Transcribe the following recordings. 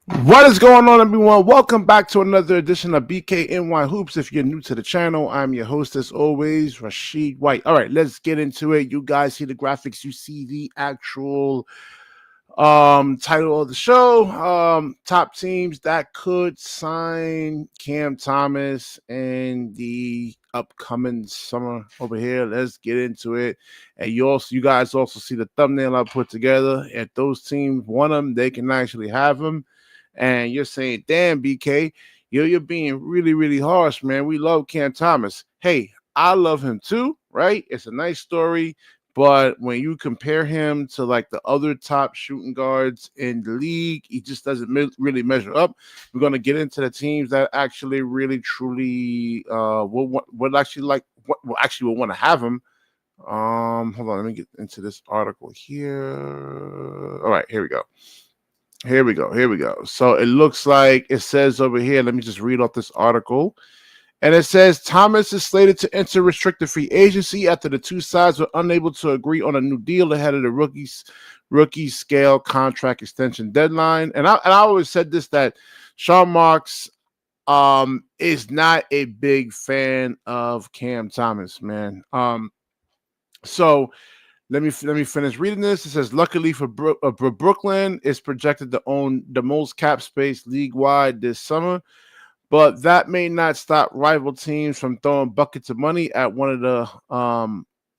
What is going on, everyone? Welcome back to another edition of BKNY Hoops. If you're new to the channel, I'm your host, as always, Rashid White. All right, let's get into it. You guys see the graphics. You see the actual title of the show. Top teams that could sign Cam Thomas in the upcoming summer over here. Let's get into it. And you guys also see the thumbnail I put together. If those teams want them, they can actually have them. And you're saying, damn, BK, you're being really, really harsh, man. We love Cam Thomas. Hey, I love him too, right? It's a nice story. But when you compare him to like the other top shooting guards in the league, he just doesn't really measure up. We're going to get into the teams that actually really truly would actually like what actually would want to have him. Hold on, let me get into this article here. All right, here we go. Here we go. Here we go. So it looks like it says over here. Let me just read off this article. And it says Thomas is slated to enter restricted free agency after the two sides were unable to agree on a new deal ahead of the rookie scale contract extension deadline. And I always said this, that Sean Marks is not a big fan of Cam Thomas, man. So let me finish reading this. It says, luckily for Brooklyn, is projected to own the most cap space league wide this summer, but that may not stop rival teams from throwing buckets of money at one of the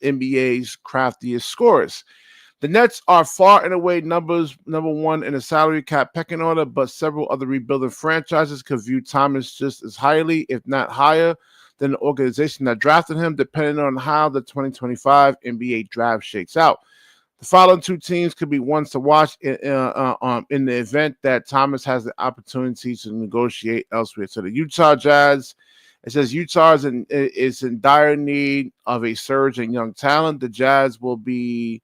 NBA's craftiest scorers. The Nets are far and away number one in the salary cap pecking order, but several other rebuilding franchises could view Thomas just as highly, if not higher, than the organization that drafted him, depending on how the 2025 NBA draft shakes out. The following two teams could be ones to watch in the event that Thomas has the opportunity to negotiate elsewhere. So the Utah Jazz, it says Utah is in dire need of a surge in young talent. The Jazz will be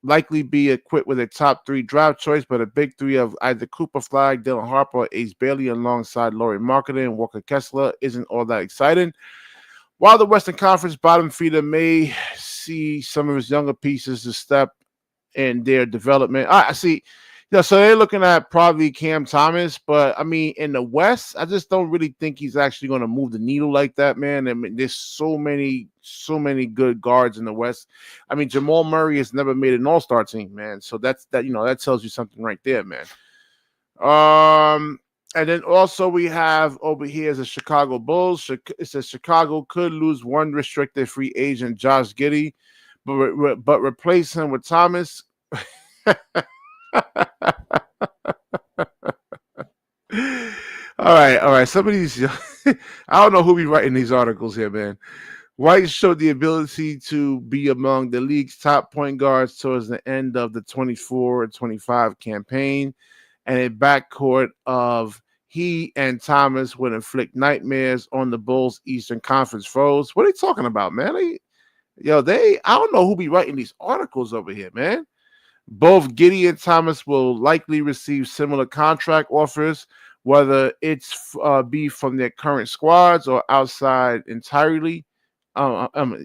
likely be equipped with a top three draft choice, but a big three of either Cooper Flag, Dylan Harper, or Ace Bailey alongside Lauri Markkanen and Walker Kessler isn't all that exciting. While the Western Conference bottom feeder may see some of his younger pieces to step in their development. I see. So they're looking at probably Cam Thomas, but I mean, in the West, I just don't really think he's actually going to move the needle like that, man. I mean, there's so many good guards in the West. I mean, Jamal Murray has never made an All-Star team, man. So that tells you something right there, man. And then also we have over here is the Chicago Bulls. It says Chicago could lose one restricted free agent, Josh Giddey, but replace him with Thomas. All right. Some of these, I don't know who be writing these articles here, man. White showed the ability to be among the league's top point guards towards the end of the 24-25 campaign, and a backcourt of he and Thomas would inflict nightmares on the Bulls' Eastern Conference foes. What are they talking about, man? I don't know who be writing these articles over here, man. Both Giddey and Thomas will likely receive similar contract offers, whether it's be from their current squads or outside entirely. Ironically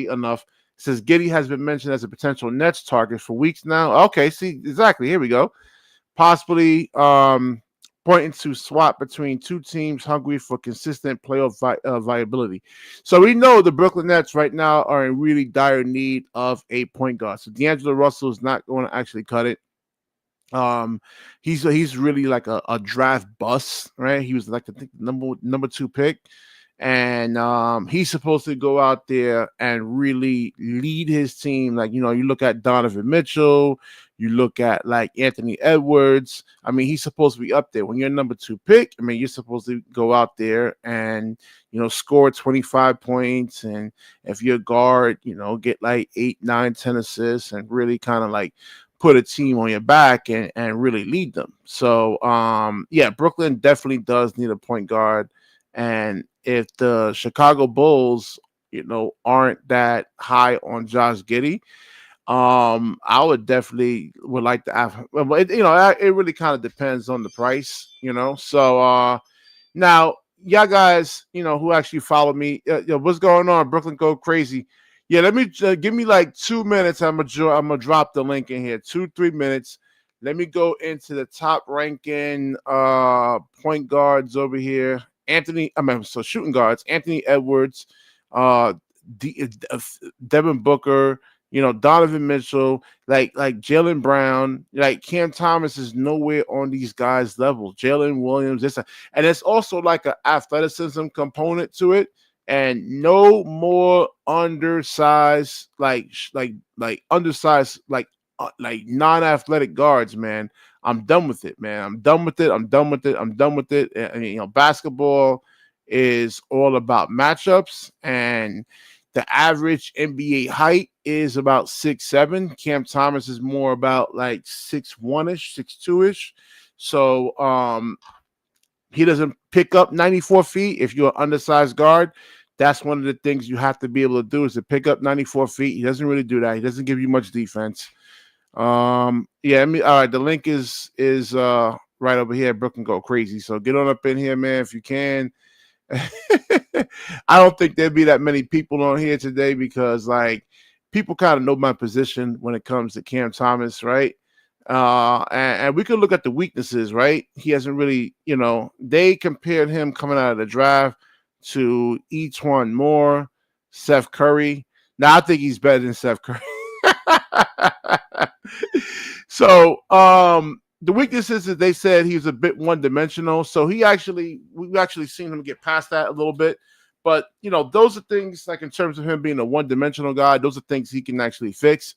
enough, it says Giddey has been mentioned as a potential Nets target for weeks now. Okay, see, exactly. Here we go. Possibly pointing to swap between two teams hungry for consistent playoff viability. So we know the Brooklyn Nets right now are in really dire need of a point guard. So D'Angelo Russell is not going to actually cut it. He's really like a draft bust, right? He was like, I think, the number 2 pick. And he's supposed to go out there and really lead his team. Like, you look at Donovan Mitchell, you look at like Anthony Edwards. I mean, he's supposed to be up there. When you're number 2 pick, I mean, you're supposed to go out there and, score 25 points. And if you're a guard, get like 8, 9, 10 assists and really kind of like put a team on your back and really lead them. So, Brooklyn definitely does need a point guard. And if the Chicago Bulls, aren't that high on Josh Giddey, I would like to have, but it really kind of depends on the price, So now, y'all guys, who actually follow me, what's going on? Brooklyn Go Crazy. Yeah, let me give me like 2 minutes. I'm gonna drop the link in here. 2-3 minutes. Let me go into the top ranking point guards over here. So shooting guards, Anthony Edwards, uh, uh, Devin Booker, Donovan Mitchell, like Jalen Brown, like Cam Thomas is nowhere on these guys' level. Jalen Williams, and it's also like an athleticism component to it, and no more undersized, like undersized, like non-athletic guards, man. I'm done with it, man. I'm done with it. I'm done with it. I'm done with it. And, basketball is all about matchups, and the average NBA height is about 6'7". Cam Thomas is more about like 6'1"ish, 6'2"ish. So he doesn't pick up 94 feet. If you're an undersized guard, that's one of the things you have to be able to do is to pick up 94 feet. He doesn't really do that. He doesn't give you much defense. Yeah, all right. The link is right over here. Brooklyn Go Crazy. So get on up in here, man, if you can. I don't think there'd be that many people on here today because like people kind of know my position when it comes to Cam Thomas, right? And we could look at the weaknesses, right? He hasn't really, they compared him coming out of the draft to E'Twaun Moore, Seth Curry. Now I think he's better than Seth Curry. So the weakness is that they said he was a bit one-dimensional. So we've actually seen him get past that a little bit. But those are things like in terms of him being a one-dimensional guy, those are things he can actually fix.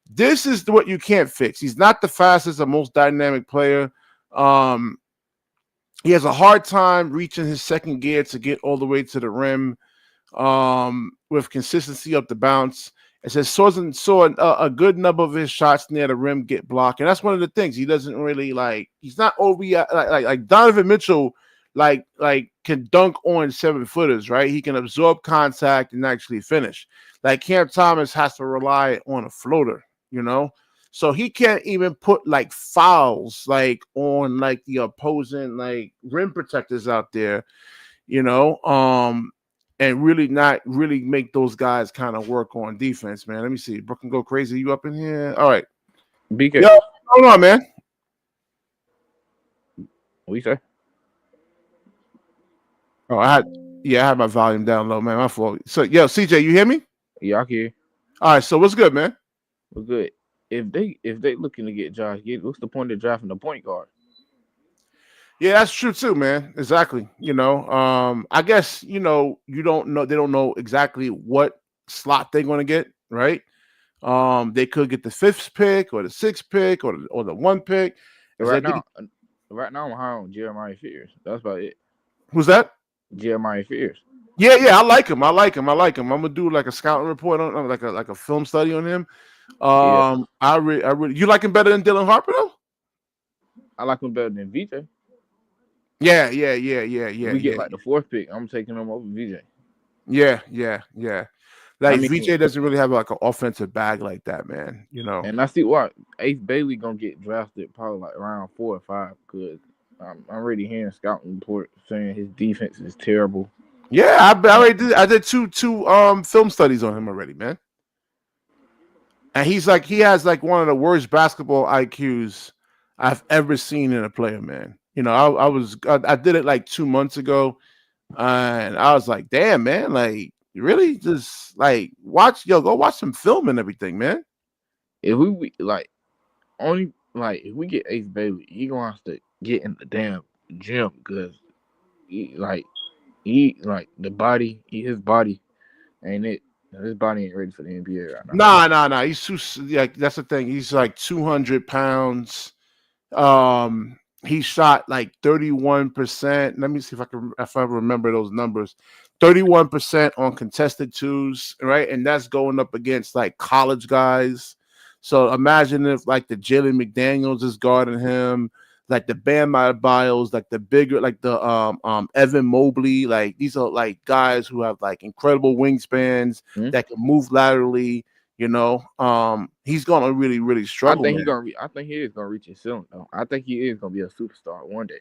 This is what you can't fix. He's not the fastest or most dynamic player. He has a hard time reaching his second gear to get all the way to the rim with consistency up the bounce. It says saw a good number of his shots near the rim get blocked, and that's one of the things he doesn't really like. He's not over like Donovan Mitchell, like can dunk on 7-footers, right? He can absorb contact and actually finish. Like Cam Thomas has to rely on a floater, so he can't even put like fouls like on like the opposing like rim protectors out there, and really not really make those guys kind of work on defense, man. Let me see. Brooklyn Go Crazy. You up in here? All right. BK. Yo, what's going on, man? What you say? Oh, I had my volume down low, man. My fault. So, CJ, you hear me? Yeah, I can hear. All right. So, what's good, man? We're good. If they looking to get Josh Giddey, what's the point of drafting a point guard? Yeah, that's true too, man. Exactly. I guess you don't know. They don't know exactly what slot they're going to get, right? They could get the 5th pick or the 6th pick or the 1 pick. Right now, I'm high on Jeremiah Fears. That's about it. Who's that? Jeremiah Fears. Yeah, I like him. I'm gonna do like a scouting report on like a film study on him. Yeah. I really, you like him better than Dylan Harper though? I like him better than VJ. Yeah. We get like the 4th pick. I'm taking him over VJ. Yeah. Like VJ doesn't really have like an offensive bag like that, man. And I see why Ace Bailey gonna get drafted probably like around 4 or 5 because I'm already hearing scouting report saying his defense is terrible. Yeah, I already did. I did two film studies on him already, man. And he has like one of the worst basketball IQs I've ever seen in a player, man. I did it like 2 months ago, and I was like, damn, man, like really just like go watch some film and everything, man. If we like only like if we get Ace Bailey, he gonna have to get in the damn gym because his body ain't it. His body ain't ready for the NBA right now. Nah. He's too like that's the thing. He's like 200 pounds. He shot like 31%. Let me see if I remember those numbers. 31% on contested twos, right? And that's going up against like college guys. So imagine if like the Jalen McDaniels is guarding him, like the Bam Adebayos, like the bigger, like the Evan Mobley, like these are like guys who have like incredible wingspans that can move laterally. He's gonna really, really struggle. I think he is gonna reach his ceiling though. I think he is gonna be a superstar one day.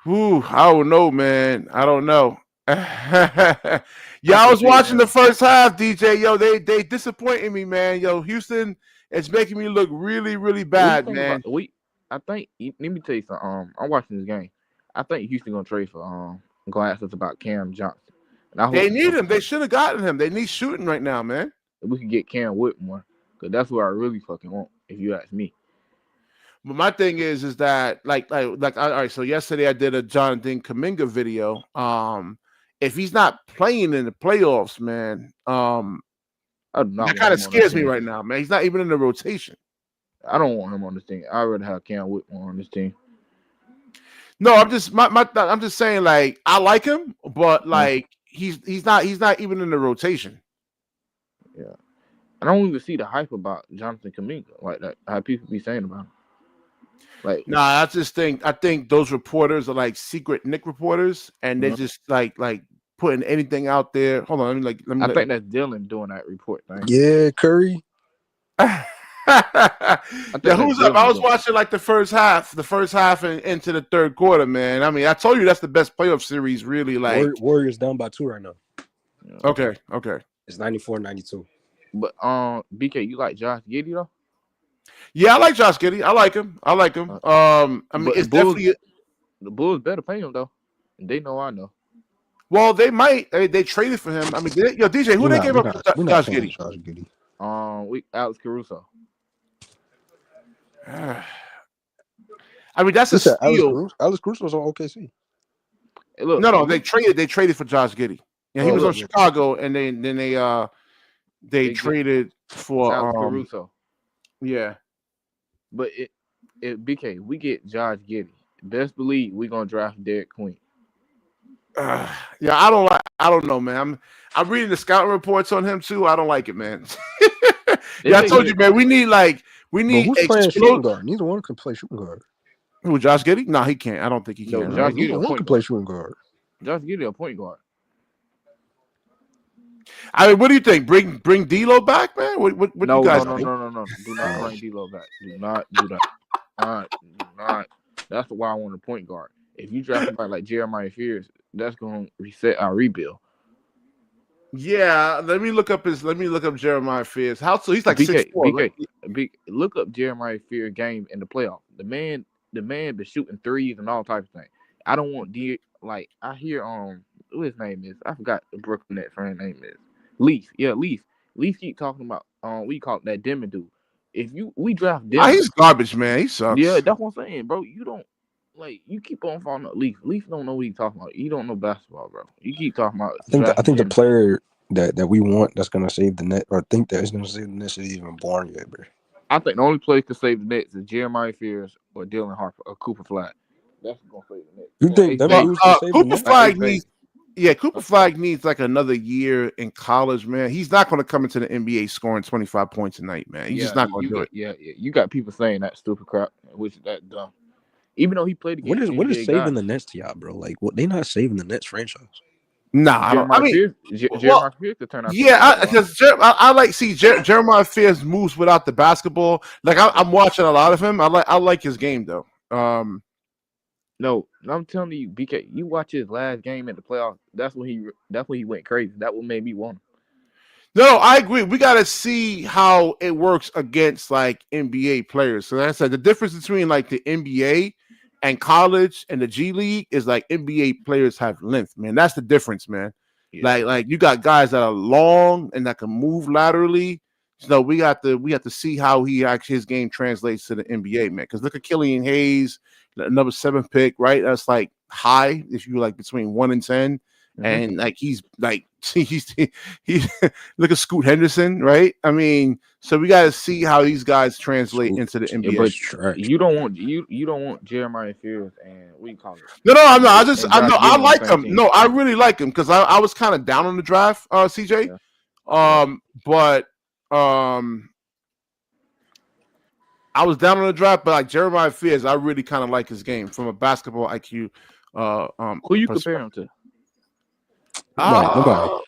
Ooh, I don't know, man. I don't know. Yeah, I I can was see it watching the now. first half, DJ. Yo, they disappointing me, man. Yo, Houston, it's making me look really, really What do you bad, think man. about the week? I think. Let me tell you something. I'm watching this game. I think Houston gonna trade for glasses about Cam Johnson, and I They hope need him. They should have gotten him. They need shooting right now, man. we can get Cam Whitmore because that's what I really fucking want. If you ask me. But my thing is that all right. So yesterday I did a Jonathan Kuminga video. If he's not playing in the playoffs, man, I do not that want kind of him on that scares me team. right now, man. He's not even in the rotation. I don't want him on this team. I'd rather have Cam Whitmore on this team. No, I'm just saying, like, I like him, but Yeah. like he's not even in the rotation. Yeah. I don't even see the hype about Jonathan Kuminga like that. How people be saying about him. Like, Nah, I think those reporters are like secret Nick reporters, and they're just like putting anything out there. Hold on, let me I think that's Dylan doing that report thing. Yeah, Curry. yeah, who's up? I was watching like the first half and into the third quarter, man. I mean, I told you that's the best playoff series, really. Like, Warriors down by 2 right now. Yeah. Okay. It's 94-92. But BK, you like Josh Giddey though? Yeah, I like Josh Giddey. I like him. I mean, it's definitely the Bulls better pay him though. And they know I know. Well, they might. They traded for him. I mean, DJ, who they gave up for Josh Giddey? Josh Giddey. Alex Caruso. I mean, that's a steal. Alex Caruso was on OKC. Hey, look, No, they traded for Josh Giddey. Yeah, he was on Chicago, and then they traded for Alex Caruso. Yeah, but BK, we get Josh Giddey. Best believe we gonna draft Derek Queen. Yeah, I don't know, man. I'm reading the scouting reports on him too. I don't like it, man. Yeah, I told you, man. We need who's playing shooting guard? Neither one can play shooting guard. Who, Josh Giddey? No, he can't. I don't think he can. No, Josh Neither one can play shooting guard. Josh Giddey a point guard. I mean, what do you think? Bring D'Lo back, man? What no, you guys no. Do not bring D'Lo back. Do not do that. Do not. That's why I want a point guard. If you draft somebody like Jeremiah Fears, that's gonna reset our rebuild. Yeah, let me look up Jeremiah Fears. How so? He's like BK, 6'4", BK, look up Jeremiah Fears game in the playoff. The man been shooting threes and all types of things. I don't want I hear what his name is. I forgot the Brooklyn Nets friend name is. Leaf. Yeah, Leaf. Leaf keep talking about we call it that Demon dude. If we draft Demon, he's garbage, man. He sucks. Yeah, that's what I'm saying, bro. You don't you keep on falling up Leaf. Leaf don't know what he's talking about. You don't know basketball, bro. You keep talking about. I think the player that we want that's gonna save the net, or think that is gonna save the Nets, is even born yet, bro. I think the only player to save the Nets is Jeremiah Fears or Dylan Harper or Cooper Flag. That's gonna save the Nets. You think that who's gonna save the Cooper Nets? Flag needs? Yeah, Cooper Flag needs like another year in college, man. He's not going to come into the NBA scoring 25 points a night, man. He's just not going to do it. Yeah. You got people saying that stupid crap, which is that dumb. Even though he played against what is saving the Nets to y'all, bro? Like, what they not saving the Nets franchise? Nah, Jeremiah Fears could turn out. Yeah, because I like see Jeremiah Fears moves without the basketball. Like I'm watching a lot of him. I like his game though. No, I'm telling you, BK, you watch his last game in the playoffs. That's when he went crazy. That what made me want him. No, I agree. We got to see how it works against like NBA players. So that's like the difference between like the NBA and college and the G League is like NBA players have length, man. That's the difference, man. Yeah. Like you got guys that are long and that can move laterally. So we have to see how his game translates to the NBA, man. Because look at Killian Hayes, number 7 pick, right? That's like high if you like between 1 and 10. Mm-hmm. And like he's look at Scoot Henderson, right? I mean, so we got to see how these guys translate into the NBA. But you don't want Jeremiah Fears and what do you call it? No, I'm not. I like him. Team. No, I really like him because I was kind of down on the draft, CJ. Yeah. But I was down on the draft, but like Jeremiah Fears, I really kind of like his game from a basketball IQ. Who you compare him to? Nobody.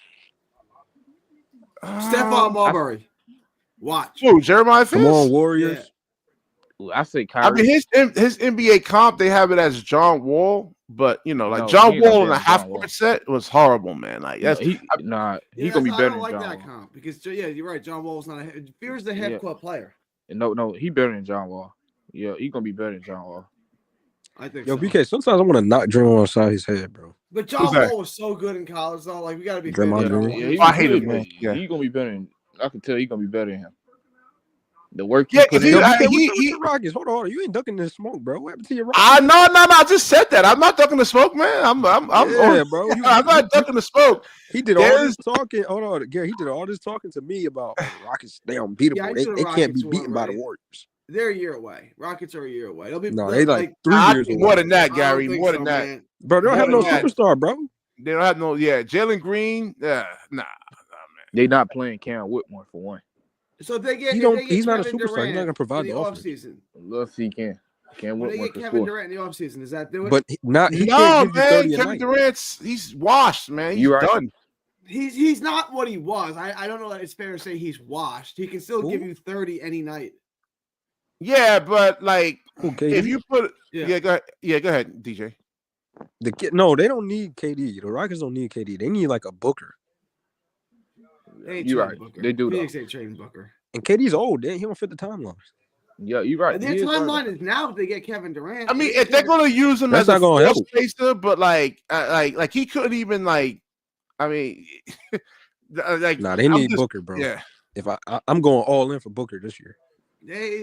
Stephon Marbury. Watch. Who, Jeremiah Fears? Come on, Warriors. Yeah. I say Kyrie. I mean, his NBA comp, they have it as John Wall, But like No, John he ain't no Wall in a damn half John Wall. court set was horrible, man. Like No, that's he Yeah, gonna be I better don't than like John that Wall. comp because you're right. John Wall's not a Fear's the half court player. No, he better than John Wall. Yeah, he gonna be better than John Wall. I think Yo, so. BK, sometimes I want to knock Draymond upside his head, bro. But John Wall was so good in college, though. Like we gotta be fair to Draymond John Green. Wall. Yeah, He he was I was hate good, him, but man. Yeah. he gonna be better than. I can tell he gonna be better than him. The work he Yeah, put if in. Yo, he- BK, he- what's he- the Rockets? Hold on, you ain't ducking this smoke, bro. What happened to your Rockets? No, I just said that. I'm not ducking the smoke, man. I'm Yeah, bro. I'm not ducking the smoke. He did all this talking. Hold on, Gary. He did all this talking to me about the Rockets. They unbeatable. Yeah, I they knew the they can't be Rockets beaten won, by the right? Warriors. They're a year away. Rockets are a year away. They'll be No, they like 3 I years think away. more than that, I Gary. don't think More so, than that. man. Bro, they don't have More no than that. superstar, bro. They don't have no. Yeah, Jalen Green. Yeah, nah, man. They not playing Cam Whitmore for one. So if they get, He's not a Kevin superstar. He's not Durant gonna provide in the the offense. offseason. Let's see Cam When they Whitmore get can Kevin score. Durant in the offseason, does that do it? But he can't No, give you man. 30 a Kevin night. Durant's he's washed, man. He's You right. done. He's not what he was. I don't know that it's fair to say he's washed. He can still give you 30 any night. Yeah, but like Okay, if you put Yeah. go ahead, DJ. No, they don't need KD. The Rockets don't need KD. They need like a Booker. They ain't You trading right. Booker. They do, though. Phoenix ain't trading Booker. And KD's old. He don't fit the timeline. Yeah, you right. Their He is right. timeline is now if they get Kevin Durant. I mean, if they're gonna use him That's as a not gonna force help. spacer, but like he couldn't even like. I mean, like Nah, they need Booker, bro. Yeah. If I'm going all in for Booker this year.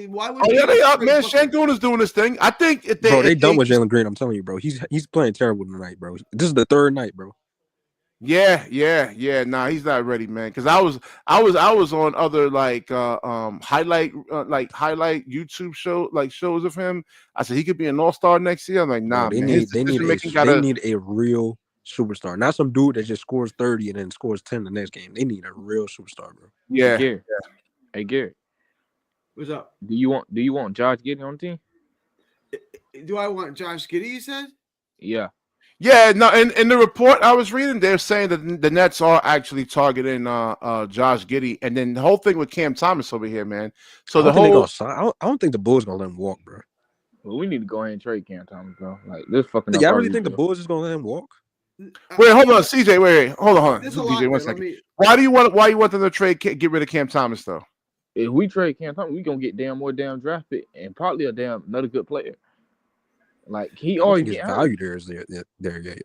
Why would Oh yeah, they up, man. Booker? Shangoon is doing this thing. I think if they, Bro, they if done they with Jalen Green. I'm telling you, bro. He's playing terrible tonight, bro. This is the third night, bro. Yeah. Nah, he's not ready, man. Because I was on other highlight YouTube shows of him. I said he could be an all-star next year. I'm like, nah, Bro, man. they need a real superstar, not some dude that just scores 30 and then scores 10 the next game. They need a real superstar, bro. Yeah. Hey, Gary. What's up? Do you want Josh Giddey on the team? Do I want Josh Giddey, you said? Yeah. Yeah, no, in the report I was reading, they're saying that the Nets are actually targeting Josh Giddey, and then the whole thing with Cam Thomas over here, man. So I don't think the Bulls gonna let him walk, bro. Well, we need to go ahead and trade Cam Thomas, bro. Like this fucking. Y'all really think the Bulls is gonna let him walk? Wait, hold on, CJ. Wait, hold on. There's a DJ, lot one there. second. Why do you want them to get rid of Cam Thomas though? If we trade Cam Thomas, we gonna get more draft pick and probably another good player. Like he always his get value there is there.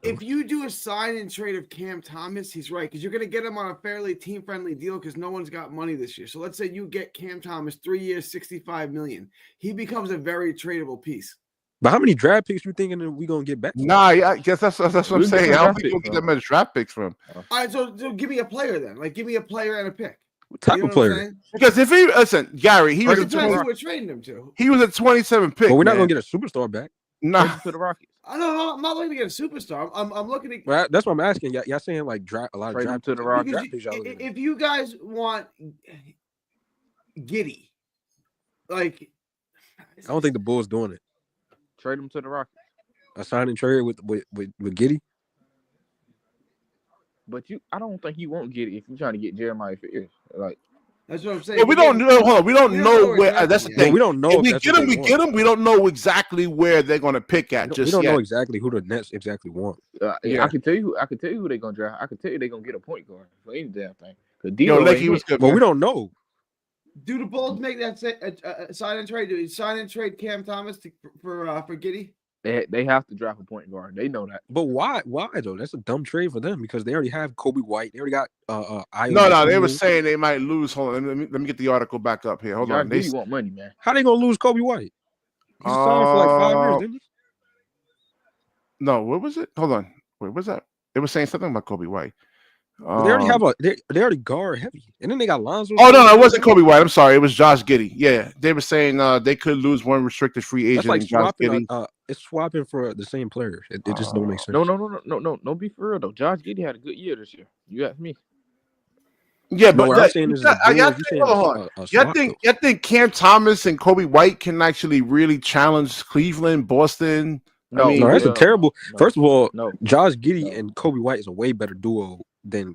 If you do a sign and trade of Cam Thomas, he's right because you're going to get him on a fairly team friendly deal because no one's got money this year. So let's say you get Cam Thomas 3 years, $65 million. He becomes a very tradable piece. But how many draft picks you thinking that we gonna get back? Nah, I guess that's what I'm saying. I don't think we'll get that many draft picks from him. All right, so give me a player then. Like, give me a player and a pick. What type of player? Because if he Gary, he was a 20. Who we're trading him to? He was a 27 pick. But we're not gonna get a superstar back. Nah, to the Rockets. I don't know. I'm not looking to get a superstar. I'm looking at. Well, that's what I'm asking. Y'all saying like a lot of draft to the Rockets. If you guys want Giddey, like, I don't think the Bulls doing it. Trade him to the Rockets. A signing trade with Giddey. But I don't think you won't get it if you're trying to get Jeremiah Fears. Like that's what I'm saying. Yeah, we don't know. Hold on, we don't know where. That's the thing. Well, we don't know. If we get him, we get him. We don't know exactly where they're going to pick at. We don't know exactly who the Nets exactly want. I can tell you. I can tell you who they're going to draft. I can tell you they're going to get a point guard for any damn thing. He was good. But we don't know. Do the Bulls make that sign and trade? Do we sign and trade Cam Thomas for Giddey? They have to draft a point guard. They know that. But why though? That's a dumb trade for them because they already have Kobe White. They already got No, they were saying they might lose. Hold on, let me get the article back up here. Hold on. They want money, man. How they gonna lose Kobe White? He's signed for like 5 years, didn't he? No, what was it? Hold on. Wait, what's that? They were saying something about Kobe White. They already have they already guard heavy, and then they got Lonzo. Oh no, it wasn't Kobe White. I'm sorry, it was Josh Giddey. Yeah, they were saying they could lose one restricted free agent. That's like swapping. It's swapping for the same player. It just don't make sense. No. Be for real though. Josh Giddey had a good year this year. You ask me. Yeah, but what I'm saying is, I think Cam Thomas and Kobe White can actually really challenge Cleveland, Boston. No, that's a terrible. First of all, Josh Giddey and Kobe White is a way better duo than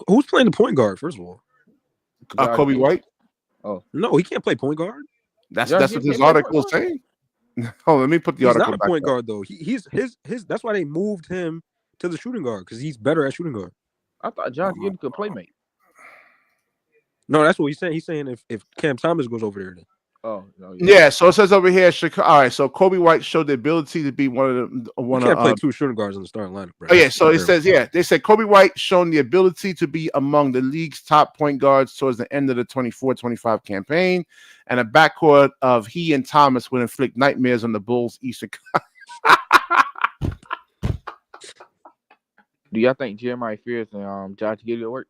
who's playing the point guard. First of all, Kobe White. Oh no, he can't play point guard. That's what his article is saying. Oh, let me put the He's article not a back point up. guard though. He's his. That's why they moved him to the shooting guard because he's better at shooting guard. I thought Josh Giddey could play make. No, that's what he's saying. He's saying if Cam Thomas goes over there, then. Oh no. Yeah, so it says over here, Chicago. All right, so Kobe White showed the ability to be one of the You can't play two shooting guards in the starting lineup, bro. Oh yeah, so it says they said Kobe White shown the ability to be among the league's top point guards towards the end of the 24-25 campaign, and a backcourt of he and Thomas would inflict nightmares on the Bulls' Eastern. Do y'all think Jeremiah Fears and Josh Giddey will work?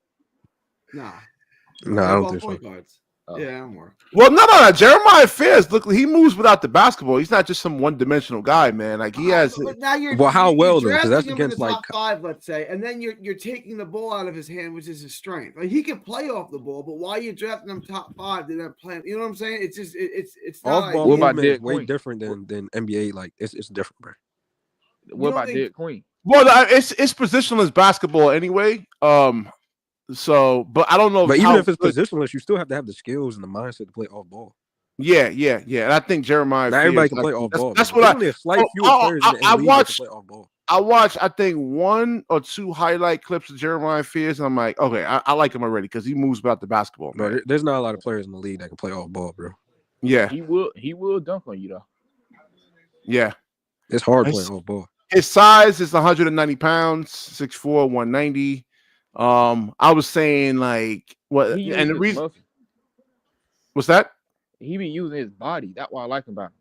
Nah. No, I don't think so. Guards. Yeah, I don't work. Well, no. Jeremiah Fears, look, he moves without the basketball. He's not just some one-dimensional guy, man. Like he has. But now how well though? Because that's against like top 5, let's say, and then you're taking the ball out of his hand, which is his strength. Like he can play off the ball, but why you drafting him top 5? They're not playing. You know what I'm saying? It's just it's not off ball movement is way different than NBA. Like it's different, bro. What about Derek Queen? Well, it's positionless basketball anyway. So, but I don't know. But even if it's positionless, you still have to have the skills and the mindset to play off ball. Yeah. And I think Jeremiah. Not everybody can play off ball. That's what only a slight few players in the NBA watched. Can play off ball. I watched, I think, 1 or 2 highlight clips of Jeremiah Fears, and I'm like, okay, I like him already because he moves about the basketball. Bro, there's not a lot of players in the league that can play off ball, bro. Yeah, he will dunk on you though. Yeah, it's hard playing off ball. His size is 190 pounds, 6'4", 190. I was saying like what, and the reason muscle. What's that? He be using his body. That's why I like him about him.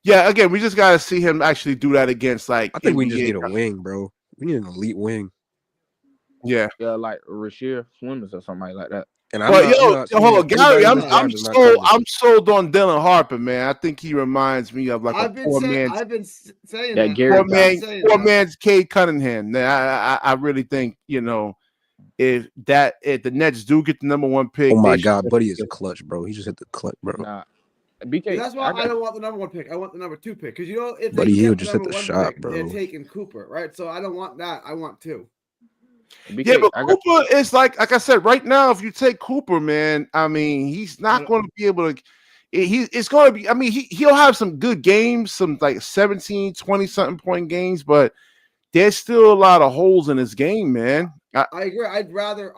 Yeah, again, we just gotta see him actually do that against like. I think we just need a wing, bro. We need an elite wing. Yeah, like Rasheer Swimmers or somebody like that. And hold on, Gary. I'm sold on Dylan Harper, man. I think he reminds me of like I've been saying that poor man's Cade Cunningham. I really think if the Nets do get the number 1 pick. Oh my God, buddy is a clutch, bro. He just hit the clutch, bro. Nah. BK, that's why I don't want the number 1 pick. I want the number 2 pick because if Buddy Hill just hit the shot, bro. They're taking Cooper, right? So I don't want that. I want 2. BK, yeah, but Cooper is like I said, right now, if you take Cooper, man, I mean, he's not going to be able to. It's going to be. I mean, he'll have some good games, some like 17, 20-something point games, but there's still a lot of holes in his game, man. I agree. I'd rather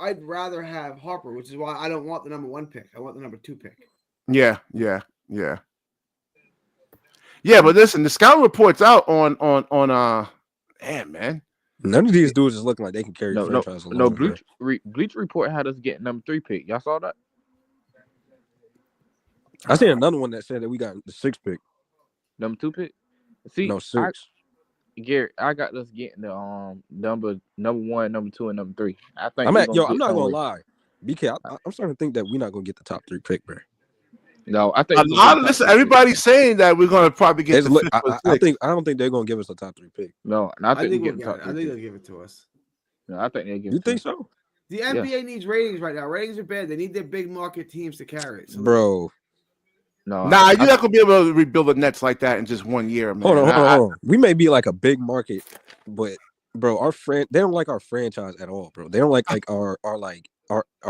have Harper, which is why I don't want the number 1 pick. I want the number 2 pick. Yeah. But listen, the scout reports out on man. None of these dudes is looking like they can carry the franchise along. No, Bleach Report had us getting number 3 pick. Y'all saw that? I seen another one that said that we got the 6th pick. Number 2 pick? See, no 6. Gary, I got us getting the number 1, number 2, and number 3. I think I'm not gonna lie. BK, I'm starting to think that we're not gonna get the top 3 pick, bro. No, I think a lot of everybody's saying that we're going to probably get. I don't think they're going to give us a top 3 pick. No, I think they'll give it to us. No, I think they'll give. You think so? The NBA needs ratings right now. Ratings are bad. They need their big market teams to carry it. Bro. No, you're not going to be able to rebuild the Nets like that in just 1 year, man. Hold on. We may be like a big market, but bro, they don't like our franchise at all, bro. They don't like our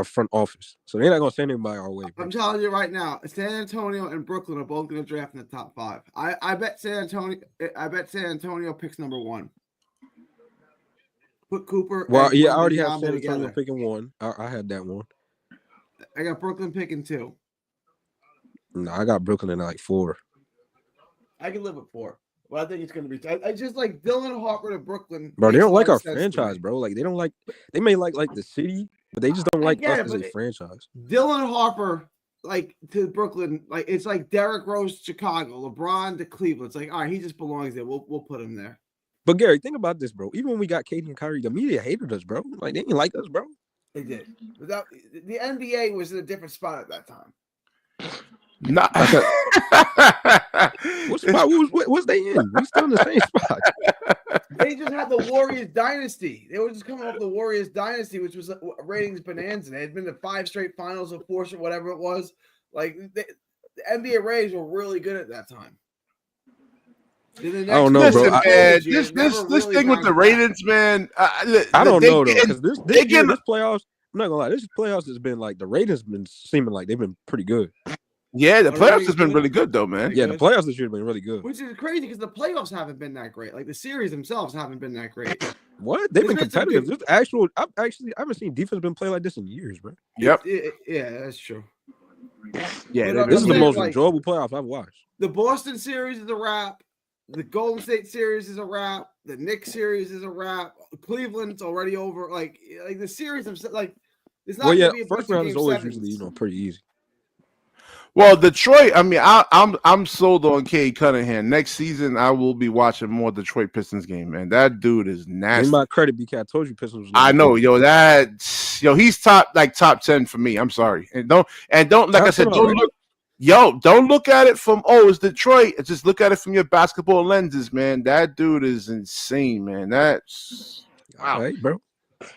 front office. So they're not gonna send anybody our way, bro. I'm telling you right now, San Antonio and Brooklyn are both gonna draft in the top 5. I bet San Antonio picks number 1. Put Cooper. Well, yeah, I already have San Antonio picking 1. I had that one. I got Brooklyn picking 2. No, I got Brooklyn at like 4. I can live with 4. Well, I think it's going to be. I just like Dylan Harper to Brooklyn. Bro, they don't like our franchise, bro. Like they don't like. They may like the city, but they just don't like us as a franchise. Dylan Harper, like to Brooklyn, like it's like Derrick Rose to Chicago, LeBron to Cleveland. It's like, all right, he just belongs there. We'll put him there. But Gary, think about this, bro. Even when we got KD and Kyrie, the media hated us, bro. Like they didn't like us, bro. They did. The NBA was in a different spot at that time. Nah. What spot was they in? We still in the same spot. They just had the Warriors dynasty. They were just coming off the Warriors dynasty, which was ratings bonanza. They had been to 5 straight finals of 4, whatever it was. Like the NBA ratings were really good at that time. I don't know, bro. This thing with the ratings, man. I don't know though, because this playoffs. I'm not gonna lie. This playoffs has been like the ratings been seeming like they've been pretty good. Yeah, the Already playoffs has been good. really good though, man. Yeah, the playoffs this year have been really good. Which is crazy because the playoffs haven't been that great. Like the series themselves haven't been that great. What? They've been There's been some competitive. good- This actual, I haven't seen defense been played like this in years, bro. Yep. Yeah, that's true. Yeah, But This is the saying, most like, enjoyable playoff I've watched. The Boston series is a wrap. The Golden State series is a wrap. The Knicks series is a wrap. Cleveland's already over. Like the series of like, it's not. Well, yeah, gonna be a first bunch of round is game always sevens. usually pretty easy. Well, Detroit. I mean, I'm sold on Cade Cunningham. Next season, I will be watching more Detroit Pistons game. Man, that dude is nasty. In my credit, BK, I told you Pistons was I know, yo. He's top 10 for me. I'm sorry, and don't like I said, don't look at it from it's Detroit. Just look at it from your basketball lenses, man. That dude is insane, man. That's wow, right, bro.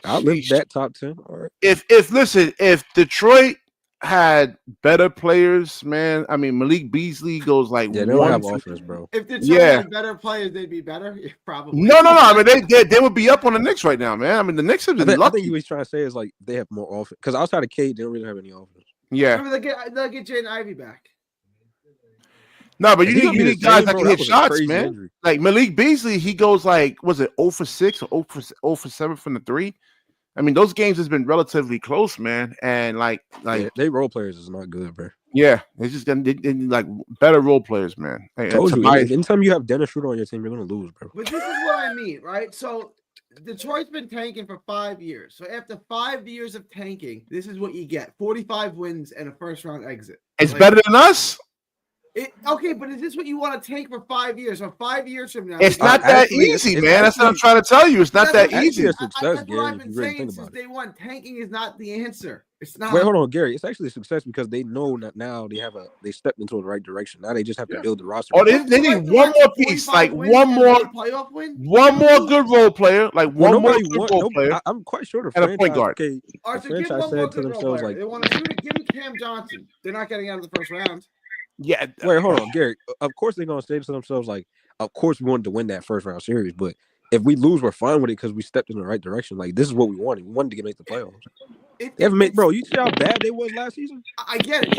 I'll lift that top 10. All right. If Detroit had better players, man. I mean, Malik Beasley goes like they don't have offense, bro. If Detroit had better players, they'd be better. Yeah, probably. No. I mean, they would be up on the Knicks right now, man. I mean, the Knicks have been lucky. I think he was trying to say is like they have more offense because outside of Cade, they don't really have any offense. Yeah, they'll get Jaden Ivey back. No, but you need guys that can hit shots, man. Injury. Like Malik Beasley, he goes like, was it 0 for 6 or 0 for 7 from the 3? I mean, those games has been relatively close, man. And like they role players is not good, bro. Yeah, it's just gonna like better role players, man. Told you, anytime you have Dennis Schroeder on your team, you're gonna lose, bro. But this is what I mean, right? So Detroit's been tanking for 5 years. So after 5 years of tanking, this is what you get: 45 wins and a first-round exit. It's better than us. Okay, but is this what you want to tank for 5 years? Or 5 years from now? It's not that easy, man. That's what I'm trying to tell you. It's not that easy. That's what I've been saying since day one. Tanking is not the answer. It's not. Wait, hold on, Gary. It's actually a success because they know that now they stepped into the right direction. Now they just have to build the roster. Oh, they need one more piece, like one more good role player, like one more good role player. I'm quite sure the franchise, a point guard. Okay, the franchise said to themselves like, they want to shoot it. Give him Cam Johnson. They're not getting out of the first round. Yeah. Wait, hold on, Gary. Of course they're gonna say to themselves like, of course we wanted to win that first round series, but if we lose, we're fine with it because we stepped in the right direction. Like this is what we wanted. We wanted to make the playoffs. They haven't made, bro. You see how bad they was last season? I get it.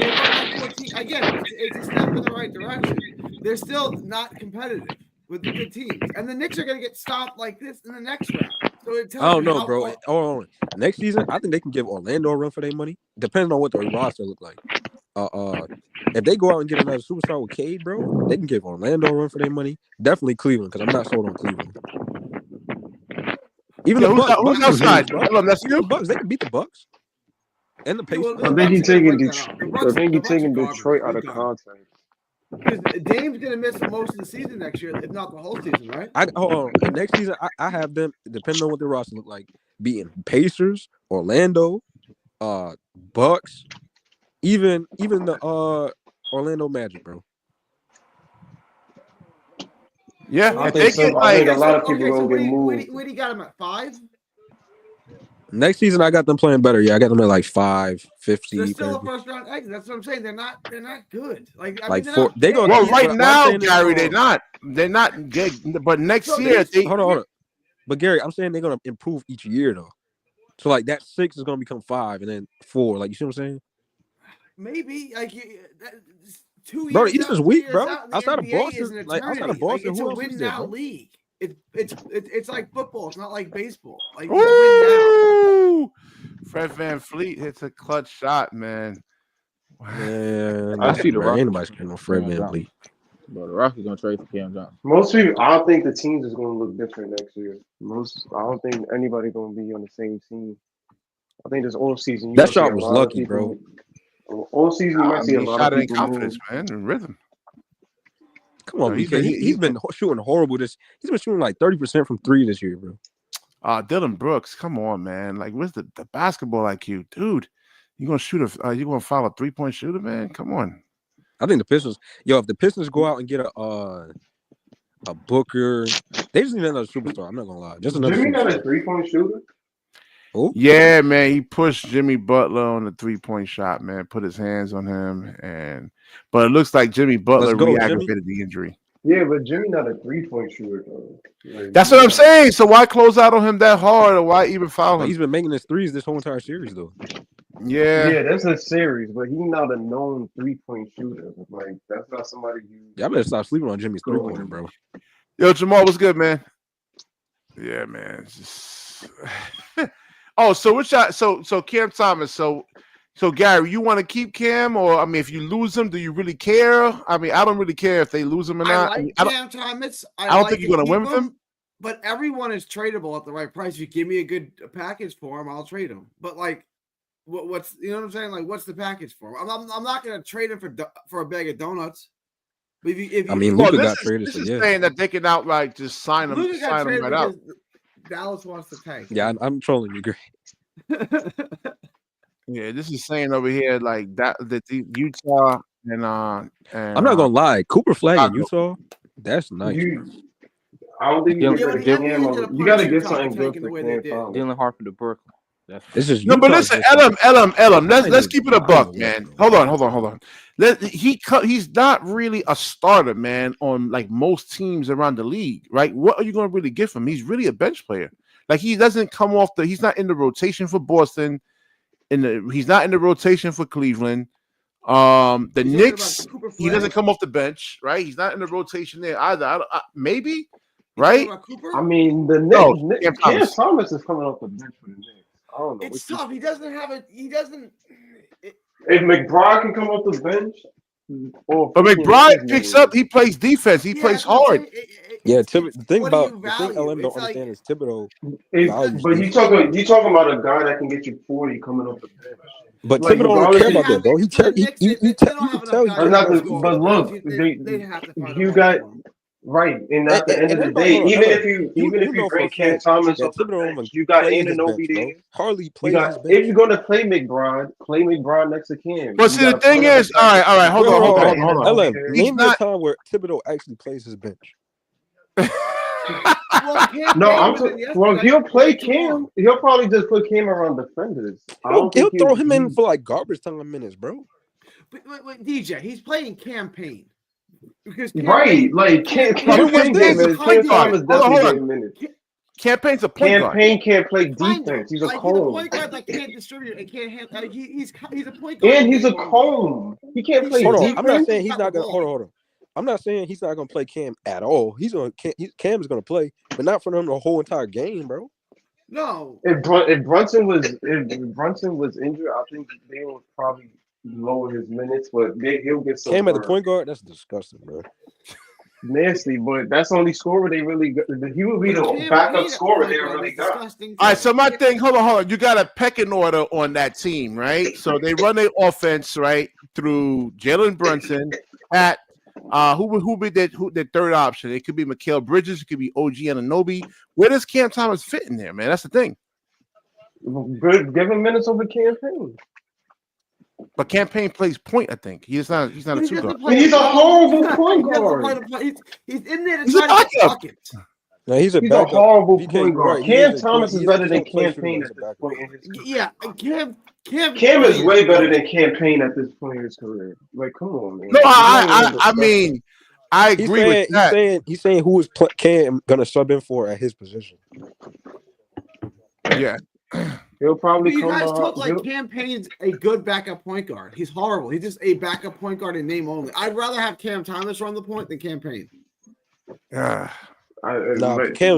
I get it. It's a step in the right direction. They're still not competitive with the good teams, and the Knicks are gonna get stopped like this in the next round. So it tells I don't know, bro. Hold on. Next season, I think they can give Orlando a run for their money, depending on what their roster look like. If they go out and get another superstar with Cade, bro, they can give Orlando a run for their money. Definitely Cleveland, because I'm not sold on Cleveland. Even the Bucks, who's outside? The Bucks, they can beat the Bucks and the Pacers. I think he's taking Detroit out of context. Because Dame's gonna miss most of the season next year, if not the whole season, right? Hold on. Next season, I have them, depending on what their roster look like, beating Pacers, Orlando, Bucks, even the Orlando Magic, bro. Yeah, I think a lot of people gonna get moved. Where do you got him at 5? Next season, I got them playing better. Yeah, I got them at like 5, 50. They're still 30. a first round exit. That's what I'm saying. They're not good. Like they go. Well, right now, Gary, they're not. They're not good. But next year, hold on. But Gary, I'm saying they're gonna improve each year though. So like that 6 is gonna become 5, and then 4. Like you see what I'm saying? Maybe like 2 years. Bro, the East is weak, bro. Outside of Boston, it's a win now league. It's like football. It's not like baseball. Like ooh, Fred VanVleet hits a clutch shot, man. Man, I see the Rockets. Ain't nobody scared no Fred VanVleet. But the Rockets gonna trade for Cam Johnson. Most people, I don't think the teams is gonna look different next year. I don't think anybody gonna be on the same team. I think this all season. That shot was lucky, bro. All season, you might see a lot of people confidence, man, and rhythm. Come on, he's been shooting horrible. He's been shooting like 30% from 3 this year, bro. Dylan Brooks, come on, man. Like, where's the basketball IQ, dude? You gonna foul a 3-point shooter, man? Come on. I think the Pistons, if the Pistons go out and get a Booker, they just need another superstar. I'm not gonna lie, just another. Jimmy superstar. got a 3-point shooter. Oh yeah, man. He pushed Jimmy Butler on the 3-point shot, man. Put his hands on him, but it looks like Jimmy Butler re-aggravated the injury. Yeah, but Jimmy not a 3-point shooter though. Like, that's what I'm saying. So why close out on him that hard, or why even foul him? He's been making his threes this whole entire series, though. Yeah. that's a series, but he's not a known 3-point shooter. Like that's not somebody you. Y'all better stop sleeping on Jimmy's 3-pointer, bro. Yo, Jamal, what's good, man? Yeah, man. It's just... Oh, so which so Cam Thomas, so Gary, you want to keep Cam, or I mean, if you lose him, do you really care? I mean, I don't really care if they lose him or not. I like Cam Thomas. I don't think you're gonna win with him. But everyone is tradable at the right price. If you give me a good package for him, I'll trade him. But like, what's you know what I'm saying? Like, what's the package for him? I'm not gonna trade him for a bag of donuts. But if I mean, well, Luka got traded. This So is yeah, saying that they can outright just sign him, Luka got traded right out. Dallas wants to tank. yeah, I'm trolling you, Gray. Yeah, this is saying over here like that the Utah and I'm not gonna lie, Cooper Flag in Utah, that's nice. I don't think you Yeah, can you got to get something good for Cam Thomas. Dylan Harper to Brooklyn. This is no, but listen, LM. Let's keep it a buck, West, man. bro. Hold on. He's not really a starter, man, on like most teams around the league, right? What are you going to really give him? He's really a bench player. Like he doesn't come off he's not in the rotation for Boston. He's not in the rotation for Cleveland. The Knicks, he doesn't come off the bench, right? He's not in the rotation there either. Maybe, right? I mean, the Knicks, Cam Thomas is coming off the bench for the Knicks. I don't know. It's tough. He doesn't have it. He doesn't. If McBride can come off the bench, but McBride picks up. He plays defense. He plays hard. The thing LM don't understand is Thibodeau. But you talking about a guy that can get you 40 coming off the bench. But like, Thibodeau don't care about that, bro. He tell you. But look, you got. Right, and at the end of the day, even if you bring Cam Thomas off the bench, you got Anunoby there. Hardly plays. If you're gonna play McBride next to Cam. But see, the thing is, all right, hold on. LM, name the time where Thibodeau actually plays his bench. He'll play Cam. He'll probably just put Cam around defenders. He'll throw him in for like garbage time minutes, bro. But DJ, he's playing campaign. Because Cam Campaign's a point guard. Campaign can't play defense. He's a cone. He's a point guard that can't distribute and can't handle. He's a point guard. And he's a cone. He can't play defense. I'm not saying he's not gonna hold on. I'm not saying he's not gonna play Cam at all. Cam is gonna play, but not for them the whole entire game, bro. No. If Brunson was injured, I think they would probably lower his minutes, but he'll get some. Cam at the point guard, that's disgusting, bro. Nasty, but that's the only scorer they really got. He would be the backup scorer they really got. All right, so my thing, hold on. You got a pecking order on that team, right? So they run their offense right through Jalen Brunson, Pat. Who be their third option? It could be Mikal Bridges, it could be OG Anunoby. Where does Cam Thomas fit in there, man? That's the thing. Good, give him minutes over Campaign. But Campaign plays point, I think. He's not a two guard. He's a horrible point guard. He's in there to try to get buckets. No, he's a horrible point guard. Cam Thomas is better than Campaign at this point in his career. Yeah, Cam is way better than Campaign at this point in his career. Like, come on, man. No, I mean, I agree with that. He's saying who is Cam gonna sub in for at his position. Yeah. He'll probably you guys talk like Campaign's a good backup point guard. He's horrible. He's just a backup point guard in name only. I'd rather have Cam Thomas run the point than Campaign. Cam's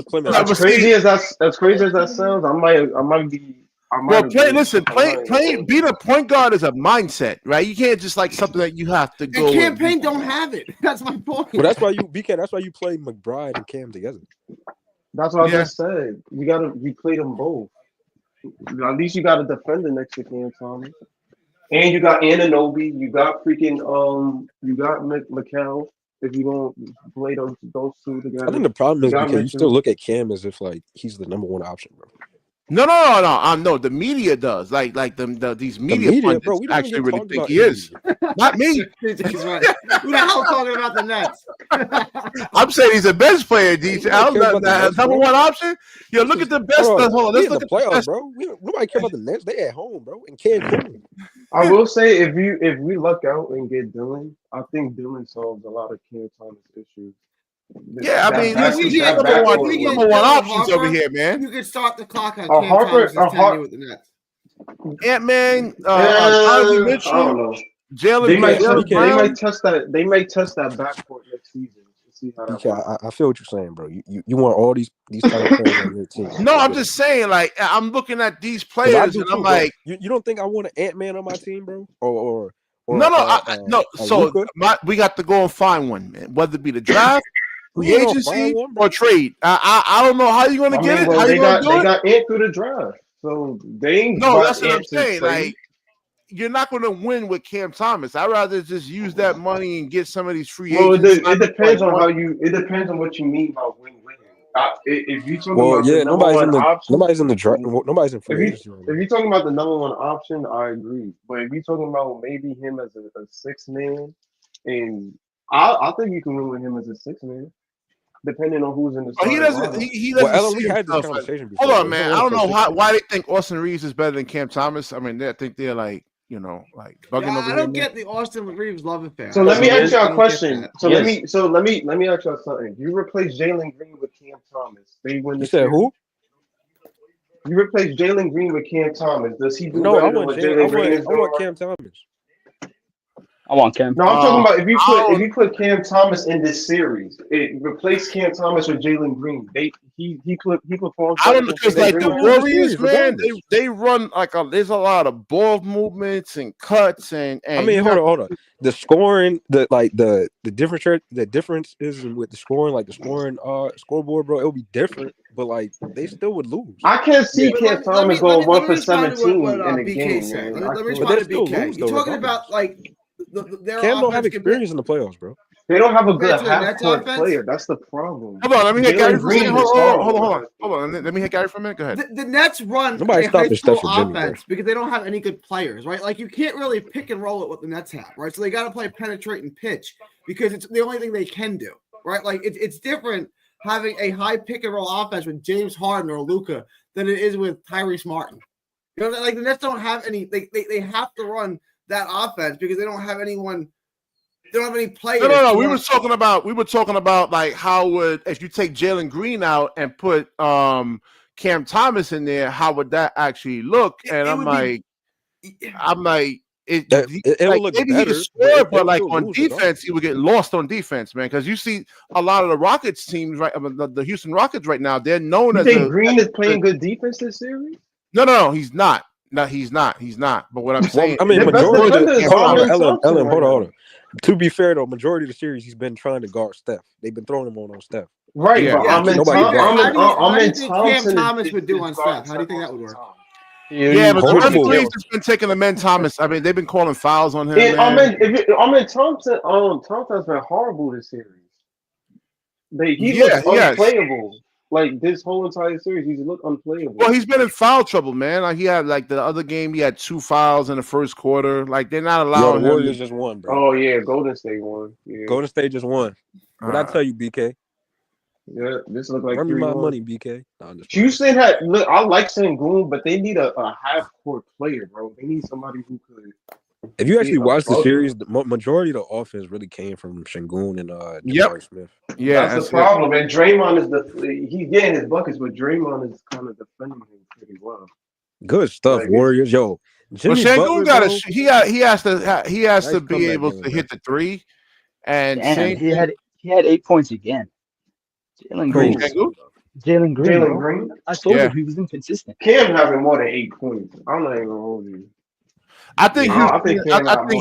playing. As crazy as that sounds, I might be. Being a point guard is a mindset, right? You can't just like something that you have to go. And Campaign don't have it. That's my point. Well, that's why you play McBride and Cam together. That's what I just said. You play them both. At least you got a defender next to Cam Thomas. And you got Anunoby. You got freaking you got Mikal. If you don't play those two together. I think the problem is because you still look at Cam as if like he's the number one option, bro. No. No, the media does. Like these media pundits bro, we don't actually really think he media. is. Not me. He's right. Who the hell talking about the Nets? I'm saying he's a bench player, DJ. Number one option. Yo, look at the best. Hold on, let's look at the playoffs, bro. Nobody care about the Nets. They at home, bro. And Cam. I will say if we luck out and get Dylan, I think Dylan solves a lot of Cam Thomas issues. Yeah, I mean, number one options over here, man. You can start the clock on Cam Thomas's tenure with the Nets. Ant-Man, I Donovan don't Mitchell, know. Jalen They might Brown. test that. They might test that backcourt next season to see how that BK, works. I feel what you're saying, bro. You want all these type of players on your team. No, I'm just saying, like, I'm looking at these Because I players do and too, I'm bro. like, You don't think I want an Ant-Man on my team, bro? Or no. a So Luka? we got to go and find one, man. Whether it be the draft, We free ain't gonna find agency, one, bro. or trade. I don't know how you're gonna get it. Well, How you gonna do they it? got Ant through the draft, so they ain't No, got that's what I'm Ant to saying. trade. Like, you're not going to win with Cam Thomas. I'd rather just use that money and get some of these free Well, agents. it depends on how you. It depends on what you mean by win-win. If you're talking Well, about yeah, the number one option, nobody's in the draft. Nobody's in free if agency right now. you're talking about the number one option, I agree. But if you're talking about maybe him as a six man, and I think you can win with him as a six man, depending on who's in the He starting doesn't. lineup. He doesn't Ellen, see we had this himself as. conversation before. Hold on, bro. He man. don't I wanna don't know play six why man. they think Austin Reeves is better than Cam Thomas. I mean, I think they're like, like bugging over I here. don't get the Austin Reeves love affair. So let me ask you I a don't question. get that. Let me ask you something. You replace Jalen Green with Cam Thomas, they win You the said series. who? You replace Jalen Green with Cam Thomas. Does he do No, I better than want what Jalen. Jalen Green is I doing want right Cam Thomas. I want Cam. now? No, I'm talking about I if you put Cam Thomas in this series, replace Cam Thomas with Jalen Green. He performs I better don't know than because Jalen like Green. the Still win the Warriors, series man, regardless. they run like there's a lot of ball movements and cuts and I mean, you hold on. The scoring, the difference is with the scoring, like the scoring scoreboard, bro. It'll be different, but like they still would lose. I can't see Yeah. Cam Thomas going Let 1 me for respond to 17 what in a BK game, said. man. Let me But respond they to still BK. lose You're though, talking regardless. about like their Cam don't have offense compared experience in the playoffs, bro. They don't have a compared good to the half Nets court offense. player. That's the problem. Hold on, let me hear Gary Jalen for a second. Green is Hold horrible. on. Let me hear Gary for a minute. Go ahead. The Nets run Nobody a stopping high Steph school or Jimmy, bro. offense because they don't have any good players, right? Like you can't really pick and roll it what the Nets have, right? So they got to play penetrate and pitch because it's the only thing they can do, right? Like it's different having a high pick and roll offense with James Harden or Luka than it is with Tyrese Martin. You know, like the Nets don't have any. They have to run that offense because they don't have anyone. They don't have any players. No. We were talking about like how would if you take Jalen Green out and put Cam Thomas in there, how would that actually look? And I'm like, it will look maybe better, he could score, but like still on lose defense, regardless. he would get lost on defense, man. Because you see a lot of the Rockets teams, right? The Houston Rockets right now, they're known You as think Green is playing good defense this series? No, he's not. No, he's not. But what I'm saying, I mean, the best majority. defender is Hold on, Amen Ellen, Thompson right hold now. on. To be fair though, majority of the series he's been trying to guard Steph. They've been throwing him on Steph. Right, Yeah. but Yeah, Amen nobody guard. How do you think Thompson Cam Thomas is would do on guarding Steph? How do you think that most would of the work? time. Yeah, but Hopefully. Jordi Fernández has been taking the men Thomas. I mean, they've been calling fouls on him. And Man. Thompson has been horrible this series. He Yeah, looks unplayable. Like this whole entire series, he's looked unplayable. Well, he's been in foul trouble, man. Like he had like the other game, he had 2 fouls in the first quarter. Like they're not Yo, allowing the him. Warriors just won, bro. Oh yeah, Golden State won. Yeah. Golden State just won. What I tell you, BK? Yeah, this look like Run me my 3-1. money, BK. No, Houston look. I like Sengun, but they need a half court player, bro. They need somebody who could. If you actually watch the above series, him. the majority of the offense really came from Sengun and Yep. Jabari Smith. Yeah, that's the problem. And Draymond is he's getting his buckets, but Draymond is kind of defending him pretty well. Good stuff, Like, Warriors. Yo, Jimmy But Butler, Sengun got bro, he has nice to be comeback able game, to bro. hit the 3. And Damn, he had 8 points again. Jalen Green. Jalen Green. I told you he was inconsistent. Cam having more than 8 points. I'm not even gonna hold you. I think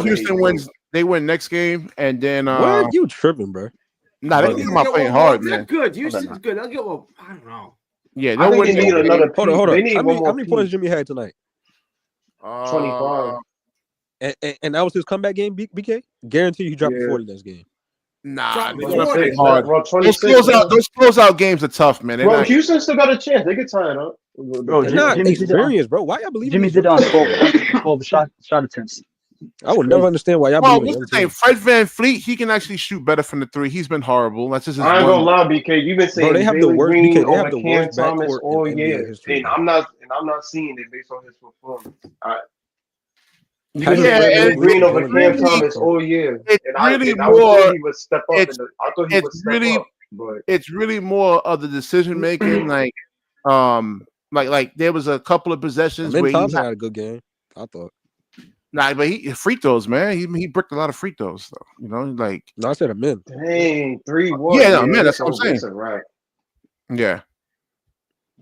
Houston wins. They win next game, and then what you tripping, bro? Nah, they come out playing hard, They're man. good. Houston's good. They'll get I don't know. Yeah, I think they need another. Hold on. They need how one more many points Jimmy had tonight? 25. And that was his comeback game, BK? Guarantee you he dropped 40 next game. Nah, they're gonna play hard. hard. Those closeout games are tough, man. Bro, Houston still got a chance. They could tie it up. Bro, they're not experienced, bro. Why y'all believe Jimmy did on 12 shot attempts. I would never understand why y'all believe what's his name? Fred VanVleet, he can actually shoot better from the 3. He's been horrible. That's just his I ain't gonna lie, BK. You've been saying bro, they have the worst Green BK, they have the Cam worst Thomas backcourt all in year, NBA history. and I'm not seeing it based on his performance. Green over Cam Thomas all year. It's really more. I thought he would step up. I thought he would step up. But it's really more of the decision making. Like, Like there was a couple of possessions where Thompson had a good game, I thought. Nah, but he free throws, man. He bricked a lot of free throws, though. You know, like no, I said a min. Dang, 3-1. Yeah, no, man, that's what I'm saying. That's a wrap. Yeah.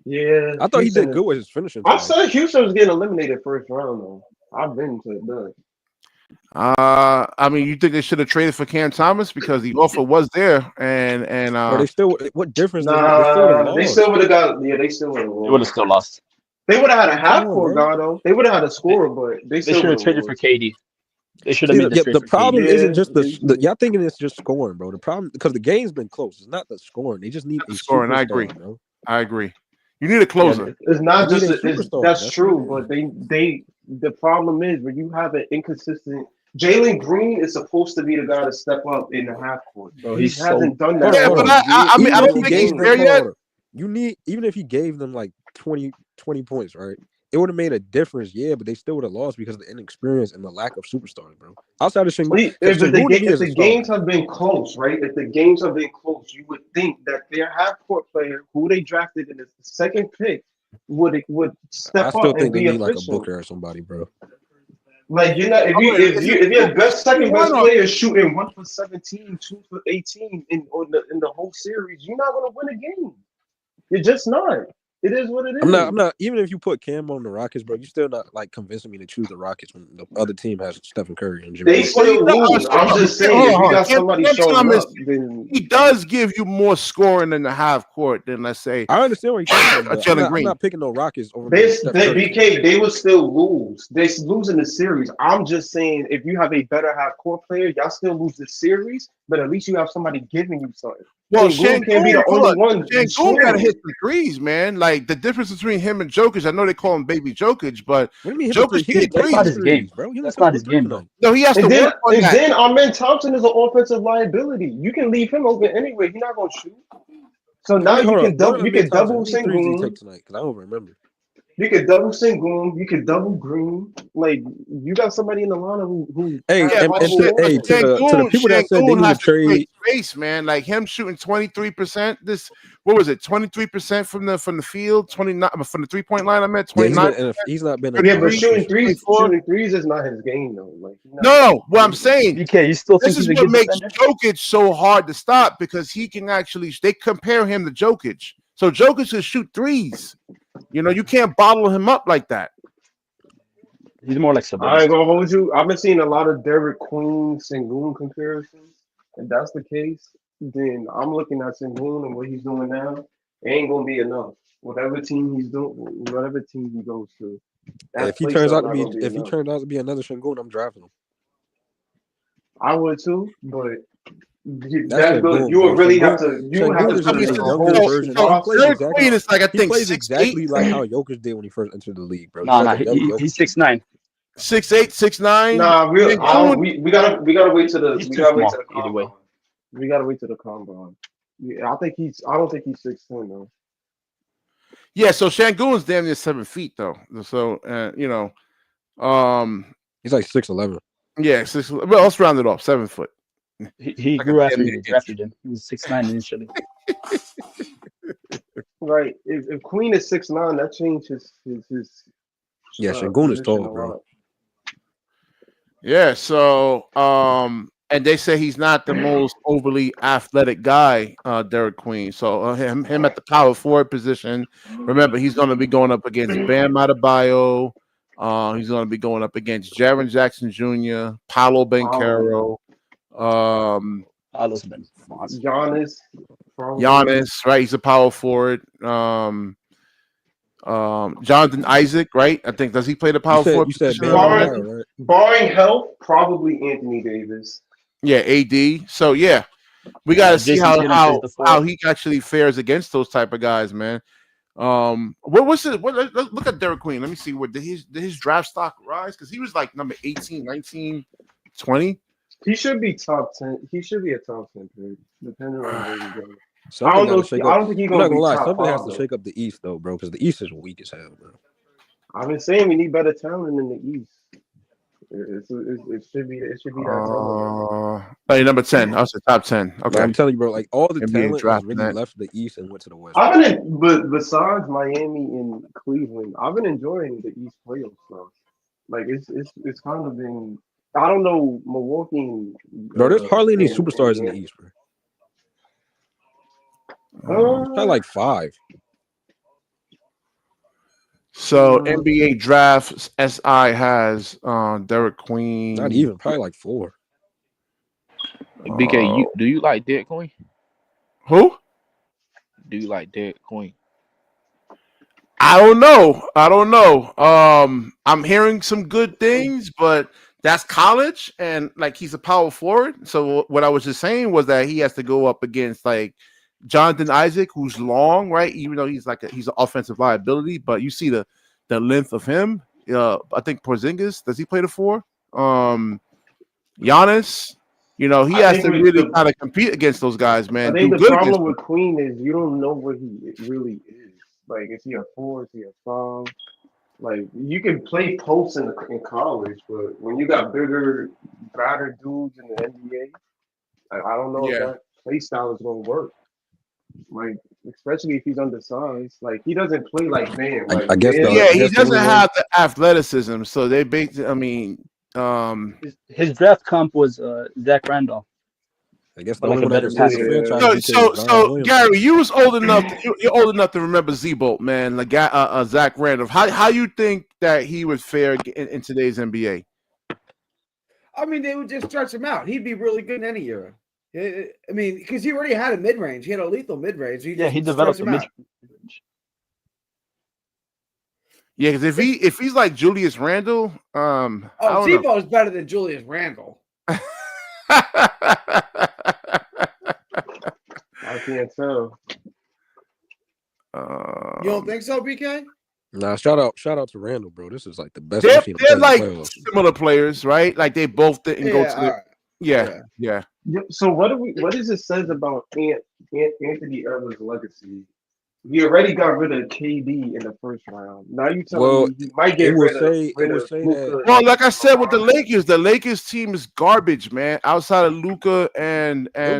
Yeah. I thought he did good with his finishing. I said Houston was getting eliminated first round, though. I've been to it done. I mean, you think they should have traded for Cam Thomas because the offer was there, and they still. What difference? Nah, they still would have got. Yeah, they still would have still lost. They would have had a half-court guy though. They would have had a scorer, but they should have traded for KD. They should have made the problem KD. isn't just the y'all thinking it's just scoring, bro. The problem because the game's been close. It's not the scoring. They just need a scoring. I agree. Bro. I agree. You need a closer. It's not just that's true, but the problem is when you have an inconsistent. Jalen Green is supposed to be the guy to step up in the half court. He hasn't done that. Yeah, but I mean, I don't think he's there yet. You need even if he gave them like 20 points, right? It would have made a difference, yeah, but they still would have lost because of the inexperience and the lack of superstars, bro. Outside of Shingun, if the games have been close, right? If the games have been close, you would think that their half-court player, who they drafted in the second pick, would step up. I still think they need like a Booker or somebody, bro. Like you're not if your best second best player is shooting 1 for 17, 2 for 18 in the whole series, you're not gonna win a game. You're just not. It is what it is. I'm not. Even if you put Cam on the Rockets, bro, you're still not like convincing me to choose the Rockets when the other team has Stephen Curry and Jimmy. They still lose. I'm just saying, if you got somebody showing up, then he does give you more scoring in the half court than let's say. I understand what you're saying. I'm not picking no Rockets over. They would still lose. They lose in the series. I'm just saying, if you have a better half court player, y'all still lose the series, but at least you have somebody giving you something. Well, Shangoon can't be the only one. Shangoon got to hit the threes, man. Like the difference between him and Jokic. I know they call him Baby Jokic, but Jokic hit threes. That's not his game, bro. That's not his game, though. No, he has to work on that. Then Amen Thompson is an offensive liability. You can leave him open anyway. He's not going to shoot. So now you can double Sengun. Because I don't remember. You could double Sengun. You could double Green. Like you got somebody in the lineup who. Hey, to the people that said they need to trade space, man. Like him shooting 23%. What was it? 23% from the field. 29 from the 3-point line. I meant 29. Yeah, he's not been. But shooting threes is not his game though. Like no. What I'm saying, you still think this is what makes Jokic so hard to stop because he can actually. They compare him to Jokic. So Jokic can shoot threes. You know, you can't bottle him up like that. He's more like Sabonis. I ain't gonna hold you. I've been seeing a lot of Derek Queen, Sengun comparisons. If that's the case, then I'm looking at Sengun and what he's doing now. It ain't gonna be enough. Whatever team he's doing, whatever team he goes to. If he turns out to be another Sengun, I'm drafting him. I would too, but. That's good. You would really have to. You would have to. Derek Queen is like I think exactly like how Jokic did when he first entered the league, bro. He's 6'9". 6'8", 6'9". Nah, we gotta wait to the. Either way. We gotta wait to the combine. Yeah, I don't think he's 6'10" though. Yeah, so Shangoon's damn near 7 feet though. So you know, he's like 6'11". Yeah, 6. Well, let's round it off. 7 foot. He grew after you drafted him. He was 6'9" initially. Right. If Queen is 6'9", that changes his yeah, Shangoon is tall, bro. Yeah, so and they say he's not the most overly athletic guy, Derek Queen. So him at the power forward position. Remember, he's going to be going up against Bam Adebayo. He's going to be going up against Jaren Jackson Jr., Paolo Banchero. Giannis, right? He's a power forward. Jonathan Isaac, right? I think does he play the power forward? Barring health, probably Anthony Davis. Yeah, AD. So yeah, we got to see how he actually fares against those type of guys, man. What's it? Look at Derek Queen. Let me see. Did his draft stock rise? Because he was like number 18, 19, 20. He should be top 10. He should be a top 10 pick, depending on where he goes. I don't think he's gonna be lie. Something has to shake up the East though, bro, because the East is weak as hell, bro. I've been saying we need better talent in the East. It should be that Hey, number 10. I was the top 10. Okay. I'm telling you, bro. Like all the NBA talent draft has really that. left the East and went to the West. but besides Miami and Cleveland, I've been enjoying the East playoffs stuff. Like it's kind of been. I don't know Milwaukee. Bro, there's hardly any superstars in the East, bro. Probably like 5. So NBA drafts SI has Derek Queen. Not even, probably like 4. BK, do you like Derek Queen? Who? Do you like Derek Queen? I don't know. I'm hearing some good things, but that's college, and like he's a power forward. So what I was just saying was that he has to go up against like Jonathan Isaac, who's long, right? Even though he's an offensive liability, but you see the length of him. I think Porzingis, does he play the 4? Giannis, he has to really kind of compete against those guys, man. I think the problem with Queen is you don't know what he really is. Like, is he a 4? Is he a 5? Like, you can play post in if but when you got bigger, badder dudes in the NBA, I don't know if that play style is going to work. Like, especially if he's undersized. Like, he doesn't play like Bam. Like, I guess he doesn't have the athleticism. So they his draft comp was Zach Randolph. I guess the only one that can pass So Gary, you was old enough. You're old enough to remember Z-Bolt, man. Like Zach Randolph. How you think that he would fare in today's NBA? I mean, they would just stretch him out. He'd be really good in any era. I mean, because he already had a mid-range. He had a lethal mid-range. He developed a mid-range. Yeah, because if he's like Julius Randle, Z-Bolt is better than Julius Randle. I can't tell. You don't think so, BK? Nah, shout out to Randall, bro. This is like the best. They're like similar players, right? Like they both didn't go to the. Yeah. So what does it says about Anthony Edwards' legacy? He already got rid of KD in the first round. Now you telling me he might get rid of Luka. Well, like I said with the Lakers team is garbage, man. Outside of Luka and so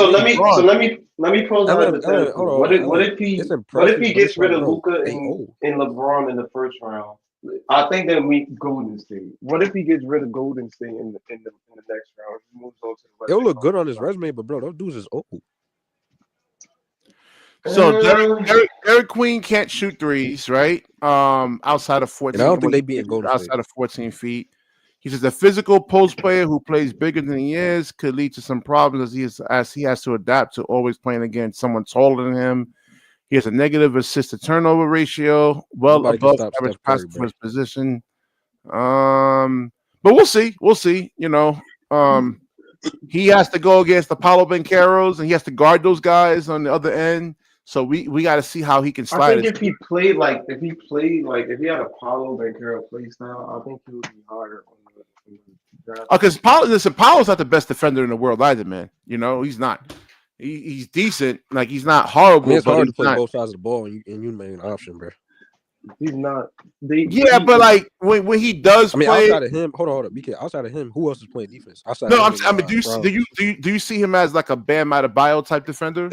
let me pose that hypothetical. What if he gets rid of Luka and LeBron in the first round? I think that we Golden State. What if he gets rid of Golden State in the next round? He moves on to the It'll look good on his resume, but bro, those dudes is old. So Derek Queen can't shoot threes, right? Outside of 14. And I don't think they beat Golden State. Outside of 14 feet. He's just a physical post player who plays bigger than he is, could lead to some problems as he has to adapt to always playing against someone taller than him. He has a negative assist to turnover ratio, well above average passing for his position. But we'll see. He has to go against the Paolo Bancheros, and he has to guard those guys on the other end. So we got to see how he can slide. I think if he had a Paolo Banchero play style, I think he would be higher on the draft. Because Paolo's not the best defender in the world either, man. He's not. He's decent. Like, he's not horrible. It's hard to play both sides of the ball, and you made an option, bro. He's not. But like when he does play, outside of him, hold on, BK. Outside of him, who else is playing defense? Do you see him as like a Bam Adebayo type defender?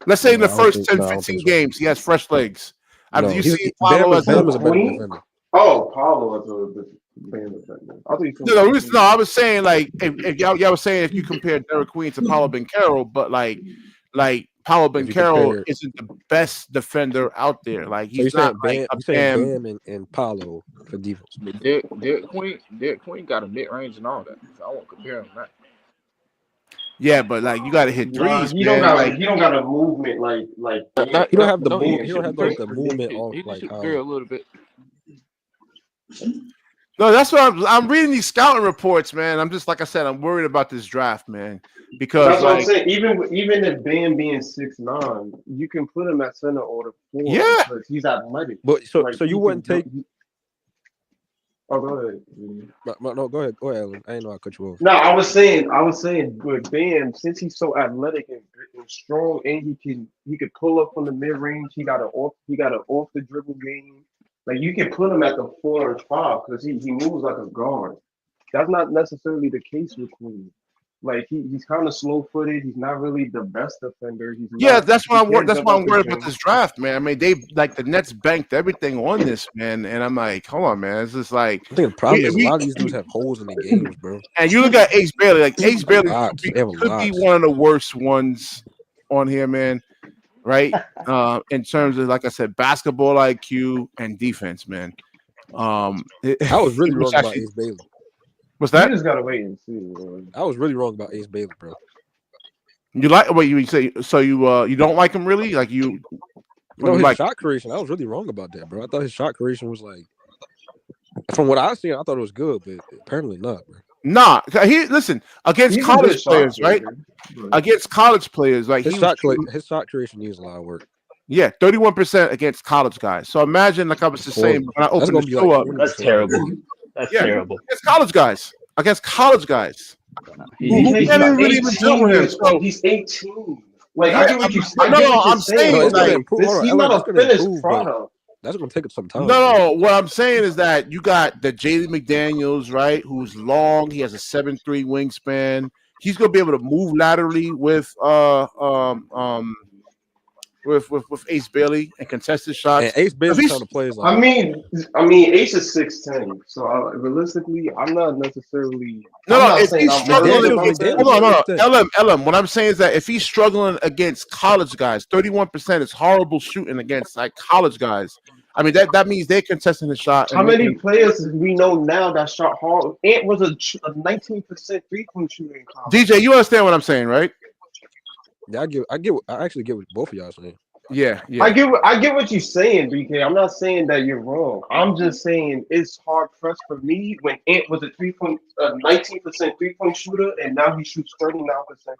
Let's say in the first 10, 15 games, he has fresh legs. Do you see Paolo as a better defender? Oh, Paolo as a Bam defender. No, I was saying like if y'all was saying if you compare Derek Queen to Paolo Banchero, but like Paolo Banchero isn't the best defender out there. Like he's not like Bam and Paolo for defense. Derek Queen got a mid range and all that. So I won't compare him to that. Yeah, but like you got to hit threes. He don't got a movement like. He don't have the movement. He don't have like the movement off like how. A little bit. No, that's what I'm reading these scouting reports, man. I'm just like I said, I'm worried about this draft, man. Because that's what I'm saying. Even if Bam being 6'9", you can put him at center or the floor. Yeah, because he's athletic. But so you wouldn't take. Oh, go ahead. No, go ahead. Go ahead, Alan. I didn't know I cut you off. No, I was saying with Bam, since he's so athletic and strong, and he can pull up from the mid range. He got an off the dribble game. Like you can put him at the 4 and 5 because he moves like a guard. That's not necessarily the case with Queen. Like he's kind of slow footed. He's not really the best defender. He's not. That's why I'm That's why worried about this draft, man. I mean, they like the Nets banked everything on this, man, and I'm like, hold on, man. It's just like I think the problem is a lot of these dudes have holes in their games, bro. And you look at Ace Bailey, like Ace Bailey could be lots. one of the worst ones on here, man. Right? In terms of, like I said, basketball IQ and defense, man. I was really wrong about Ace Bailey. What's that? You just gotta wait and see. Man. I was really wrong about Ace Bailey, bro. You like what you say? So you don't like him really? Like you? No, his shot creation. I was really wrong about that, bro. I thought his shot creation was like, from what I seen, I thought it was good, but apparently not, bro. Nah, listen against college players, right? Against college players, like his shot creation needs a lot of work. Yeah, 31% against college guys. So imagine, like I was just saying, when I open the show up, that's terrible. That's terrible. Against college guys. He's 18. Like I get what you saying. No, I'm saying he's not a finished product. That's gonna take some time. No, what I'm saying is that you got the Jaden McDaniels, right? Who's long. He has a 7'3" wingspan. He's gonna be able to move laterally with Ace Bailey and contested shots. And Ace Bailey kind of plays like. I mean, Ace is 6'10", so realistically, I'm not necessarily. If he's struggling, LM. What I'm saying is that if he's struggling against college guys, 31% is horrible shooting against like college guys. I mean that means they're contesting the shot. How many players we know now that shot hard? Ant was a 19% 3-point shooter in college. DJ, you understand what I'm saying, right? Yeah, I actually get what both of y'all saying. Yeah. I get what you're saying, BK. I'm not saying that you're wrong. I'm just saying it's hard pressed for me when Ant was a 19% 3-point shooter, and now he shoots 39%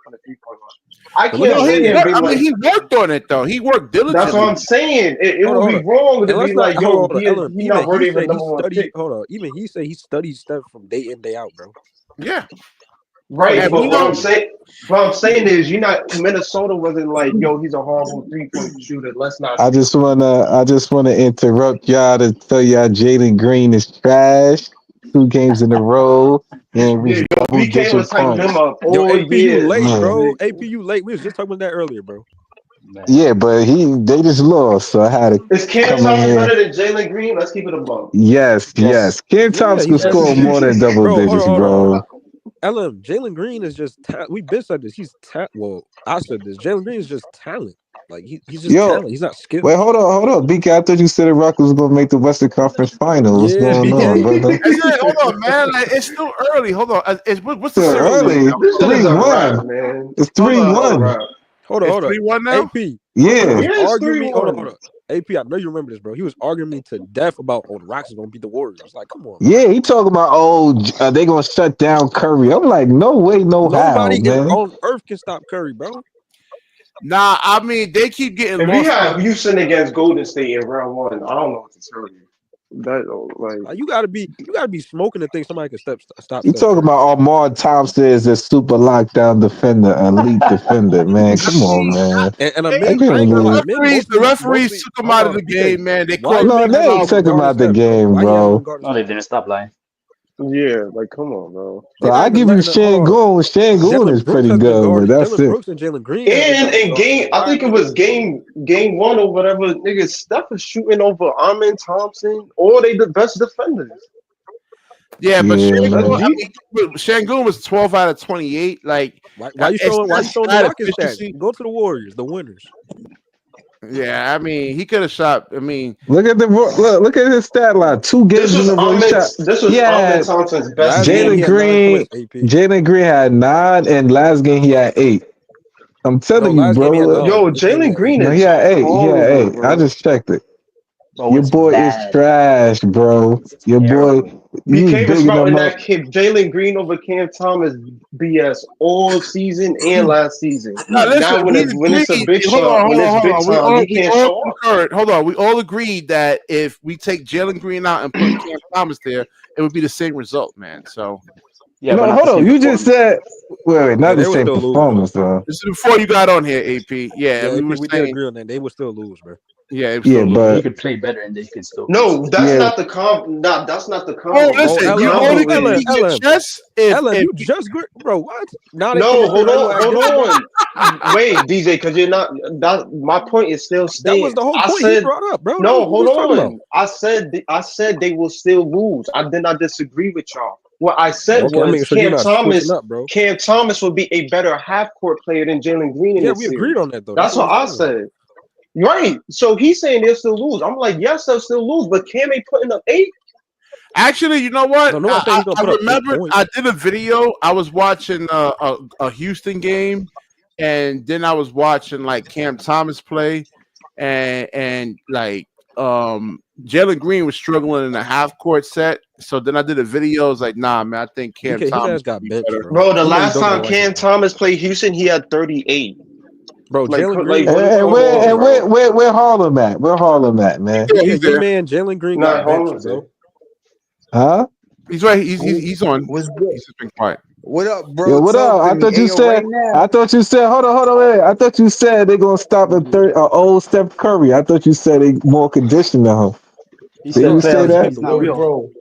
from the 3-point line. I can't say him. He worked on it though. He worked diligently. That's what I'm saying. It would be wrong to be like, yo, he's not worthy of the number one pick. Hold on. Even he said he studies stuff from day in, day out, bro. Yeah. Right, but what I'm saying is, Minnesota wasn't like, yo, he's a horrible 3-point shooter. Let's not. I just wanna interrupt y'all to tell y'all Jalen Green is trash. 2 games in a row, and we BK was hyping him up. AP, you late, bro. AP, you late. We was just talking about that earlier, bro. Yeah, but they just lost, so I had to. Is Cam Thomas better than Jalen Green? Let's keep it above. Yes. Cam Thomas can score more than double digits, bro. LM, Jalen Green is just we been said this. He's well, I said this. Jalen Green is just talent. Like he's just talent. He's not skilled. Wait, hold on, BK. I thought you said the Rockets was gonna make the Western Conference Finals. What's going on, brother? Hold on, man. Like, it's still early. Hold on. What's the early? 3-1. It's 3-1. Hold on. 3-1 now? AP. Yeah. Arguing me. Hold on. AP, I know you remember this, bro. He was arguing me to death about, the Rockets are going to beat the Warriors. Like, come on. Yeah, he talking about, they going to shut down Curry. I'm like, no way, Nobody how, man. on earth can stop Curry, bro. Nah, I mean, they keep getting lost. If we have Houston against Golden State in round 1, I don't know what to tell you. You gotta be smoking to think somebody can stop. You talking about Amar Thompson is a super lockdown defender, elite defender, man. Come on, man. The referees took him out of the game, man. They took him out the game, bro. No, they didn't stop lying. Yeah, like come on, bro. So I give you Şengün. Şengün is pretty good, but that's it. Brooks and Jalen Green. And in game, I think it was game 1 or whatever. Nigga, Steph is shooting over Amen Thompson, or they the best defenders. Yeah, but Şengün was 12 out of 28. Like, why you showing the Rockets that? Go to the Warriors, the winners. Yeah, I mean, he could have shot. I mean, look at his stat line. 2 games in a row. This was Amen Thompson's best. Jalen Green had 9, and last game he had 8. I'm telling you, bro. Yo, Jalen Green. He had 8. He had 8. I just checked it. Your boy is trash, bro. Your boy. BK was spouting that kid Jalen Green over Cam Thomas BS all season and last season. Now when it's a big shot, you can't show up. Hold on. We all agreed that if we take Jalen Green out and put Cam Thomas there, it would be the same result, man. So. Yeah, no, hold on. You just said, wait, not the same performance, though. This is before you got on here, AP. Yeah, we did agree on that. They would still lose, bro. Yeah, but he could play better and they could still. No, that's Yeah. not the that's not the combo. Oh, listen, Ellen, you hold only on, can beat your Ellen. chest Ellen, if you just good, bro. What? Now they No, predicting hold now you on, act hold different. on. Wait, DJ, because you're not. That my point is still That was stands. the whole I point he said brought up, bro. That no. was what we Hold was talking about. on. I said they will still lose. I did not disagree with y'all. What I said Okay, I'm making was sure you're not switching up, bro. Cam Thomas would be a better half court player than Jalen Green in Yeah, this we series. agreed on that though. That's what I said. Right. So he's saying they'll still lose. I'm like, yes, they'll still lose, but Cam ain't putting up 8. Actually, you know what? No, nobody's saying he's gonna I put up 8 remember points. I did a video. I was watching a Houston game, and then I was watching like Cam Thomas play, and like Jalen Green was struggling in a half court set. So then I did a video. I was like, nah, man, I think Cam His Thomas ass got would be benched, better. Bro, the You know you last don't time like Cam him. Thomas played Houston, he had 38. Bro, Like, Jalen like Green. what is and going on, bro? where Harlem at? Where Harlem at, man? Yeah, Yeah, he's your there. man Jalen Green Nah, got hold benched, on. bro. Huh? He's right. He's on. What's good? He's just been quiet. What up, bro? Yo, what Talk up? to I me. thought you Ayo, said. right now. I thought you said. Hold on, wait. I thought you said they're gonna stop at old Steph Curry. I thought you said they more conditioned than him. He Did said you say playoffs that? game's not Yo, real. bro.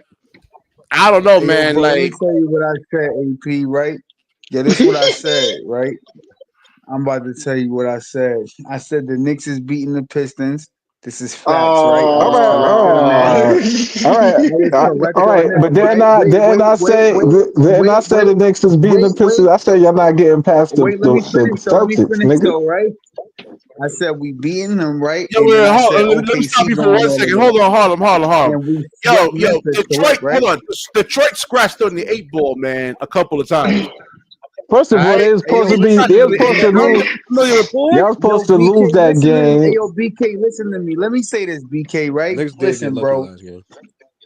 I don't know, Yo, man. bro, let me Like, tell you what I said, AP, right? Yeah, this is what I said, right? I'm about to tell you what I said. I said the Knicks is beating the Pistons. This is facts, right? I was correct on that. All right, I was correct all on right. that, But then right? I then I say the Knicks is beating the Pistons. I say y'all not getting past the Let me finish though. Let me Celtics, finish nigga. though, right? I said we beating them, right? yo, And then I hold said on, let me stop OKC you for going 1 all second. the way. Hold on, Harlem. And we Yo, swept Memphis, Detroit. correct, right? Hold on, Detroit scratched on the 8 ball, man, a couple of times. First of all, Alright? they was supposed to Ayo, be. listen They to was me. supposed to Ayo, lose. Familiar with Paul? Y'all was supposed to BK, lose that listen to me. game. Ayo, BK, listen to me. Let me say this, BK, right? Knicks did Listen, get lucky bro. last game.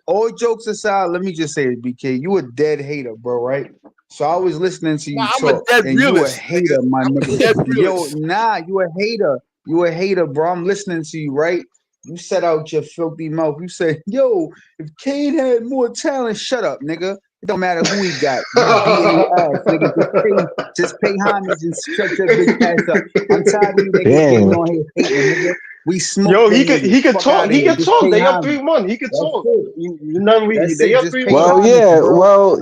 All jokes aside, let me just say this, BK. You a dead hater, bro, right? So I was listening to you Nah, I'm a talk, dead and you a realist, hater, nigga. my I'm a nigga. dead Yo, realist. nah, you a hater. You a hater, bro. I'm listening to you, right? You set out your filthy mouth. You say, yo, if Cade had more talent, shut up, nigga. It don't matter who he got. You beating their ass, nigga. Just pay homage and shut your bitch ass up. I'm tired of you niggas getting Damn. on here hating, nigga. We smoke Yo, them he niggas. could Fuck talk. out of He here. could Just talk. pay They up homage. 3-1. He could That's talk. it. That's They it. up Just pay 3-1. Well, homage,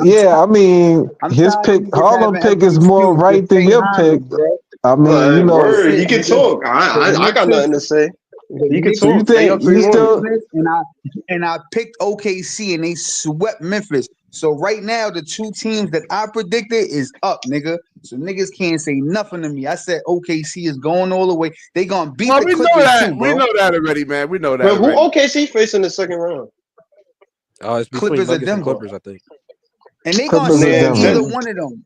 yeah, bro. I mean, I'm his tired of pick, you just Harlem having pick every is more excuse. right Just than pay your pick. homage, bro. I mean, you know, That's Word, he it, can nigga. talk. The I got Knicks is nothing to say. the He can Knicks so you talk. They up think you beat 3-1. still? Memphis, and I picked OKC and they swept Memphis. So right now the two teams that I predicted is up, nigga. So niggas can't say nothing to me. I said OKC is going all the way. They gonna beat Well, the we know Clippers that. too, We bro. know that already, man. We know that But who already. OKC facing the second round? It's between Clippers or Nuggets and Denver. Clippers, I think. And they gonna Clippers or smoke Man, either Denver? one of them.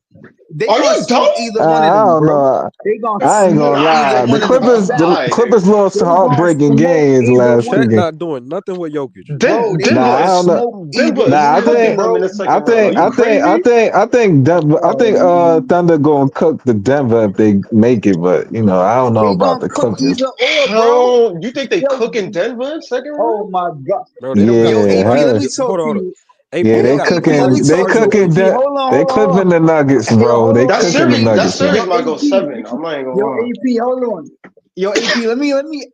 They Are gonna you dumb? smoke either one of I them, don't bro. know. They gonna I ain't smoke gonna either lie. one of them. The Alright, nigga. Clippers lost They to gonna heartbreaking smoke games the either last one two Chet of games. them. not doing nothing with Jokic. Bro, they Nah, gonna I don't know. smoke Denver either is Nah, one of them, cooking them in bro. the second round. Are you crazy? I think Oh man. Thunder gonna cook the Denver if they make it, but you know, I don't know They about gonna the cook Clippers. either or, bro. How you think they Yo, cooking Denver in second oh round? my god. Bro, they don't got Yo, no AP, Yeah, let weapons. me talk to Hold on. you. AP, yeah, they they got AP, let no me cooking, talk to you. starters. AP, they hold on. clipping the Nuggets, Yo, bro. hold They on, That cooking the series, AP. that Nuggets, man. Yo, series might go AP. 7. I'm not even gonna Yo, lie. AP, hold on. Yo, AP, let me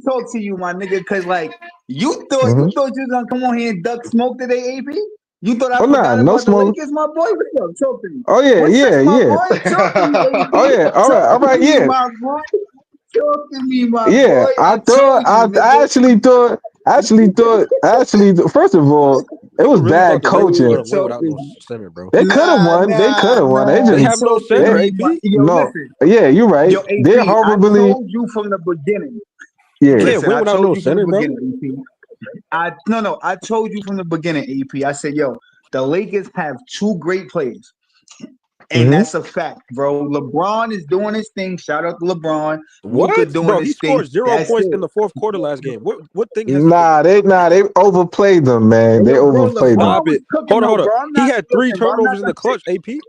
talk to you, my nigga, cause like you thought Hmm. you was gonna come on here and duck smoke today, AP. You thought I Oh nah, forgot no about the smoke. Lakers, my boy. What's up? Talk to me. Oh yeah, What's up, yeah, my yeah. boy? Talk to me, Oh AP. yeah, all Talk to right, me, yeah. my boy. Talk to me, my Yeah, boy. I told you, I nigga. actually, first of all, it was You really thought bad the Lakers was coaching. gonna win Talk without to no me. center, bro? They could have Nah, won. They could nah, have won. They nah. They just, have no Talk to center, they, me, my AP. yo. no. Listen, Yeah, you're right. yo, They're AP. I horribly, told you from the beginning. You yeah. can't Listen, win I without told no you from the center, bro. beginning, AP. I told you from the beginning, AP. I said, yo, the Lakers have two great players. And Hmm. that's a fact, bro. LeBron is doing his thing. Shout out to LeBron. Luka What, doing bro? He his thing. scored 0 That's points it. in the fourth quarter last game. What thing has he done? They overplayed them, man. Hey, They yo, bro, overplayed them. LeBron Stop was it. cooking though, Hold on. bro. I'm He not had 3 listen, bro. I'm not turnovers in gonna the clutch, AP.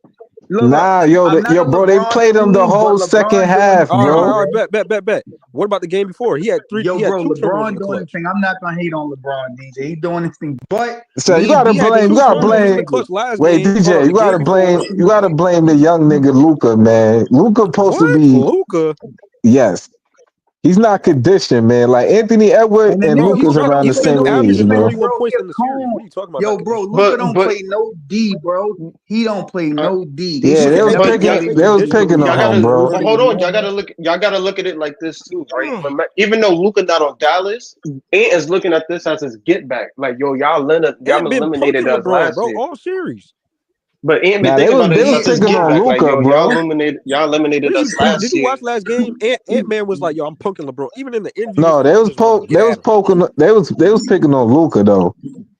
look. Nah, yo, I'm not a bro, they LeBron played them the fiend, but whole second LeBron doing his half, All right, thing, bro. all bro. right, bet. What about the game before? He had Yo, he had bro, 2 turnovers in LeBron the doing his clutch. thing. I'm not gonna hate on LeBron, DJ. He's doing his thing. But So me and He had the BK, you 2 we gotta on turnovers in the blame. clutch different. last Wait, game. Hold DJ, on, the game before. you gotta blame the young nigga Luca, man. Luca supposed to What? be Luka? yes. He's not conditioned, man. Like Anthony Edwards and bro, Luka's around the He's same age, averaging bro. 31 points in the series. What are you talking about? Yo, bro, Luka don't play no D, bro. He don't play no D. Yeah, they was picking on him, bro. Hold on, y'all gotta look at it like this too, right? Even though Luka not on Dallas, Ant is looking at this as his get back. Like, yo, y'all eliminated us last year, all series. But Ant been thinking about it as his get back. Like, yo, bro. y'all eliminated us last year. Did you watch last game? Ant-Man was like, yo, I'm punking LeBron. Even in the interview. No, they was picking on Luka though.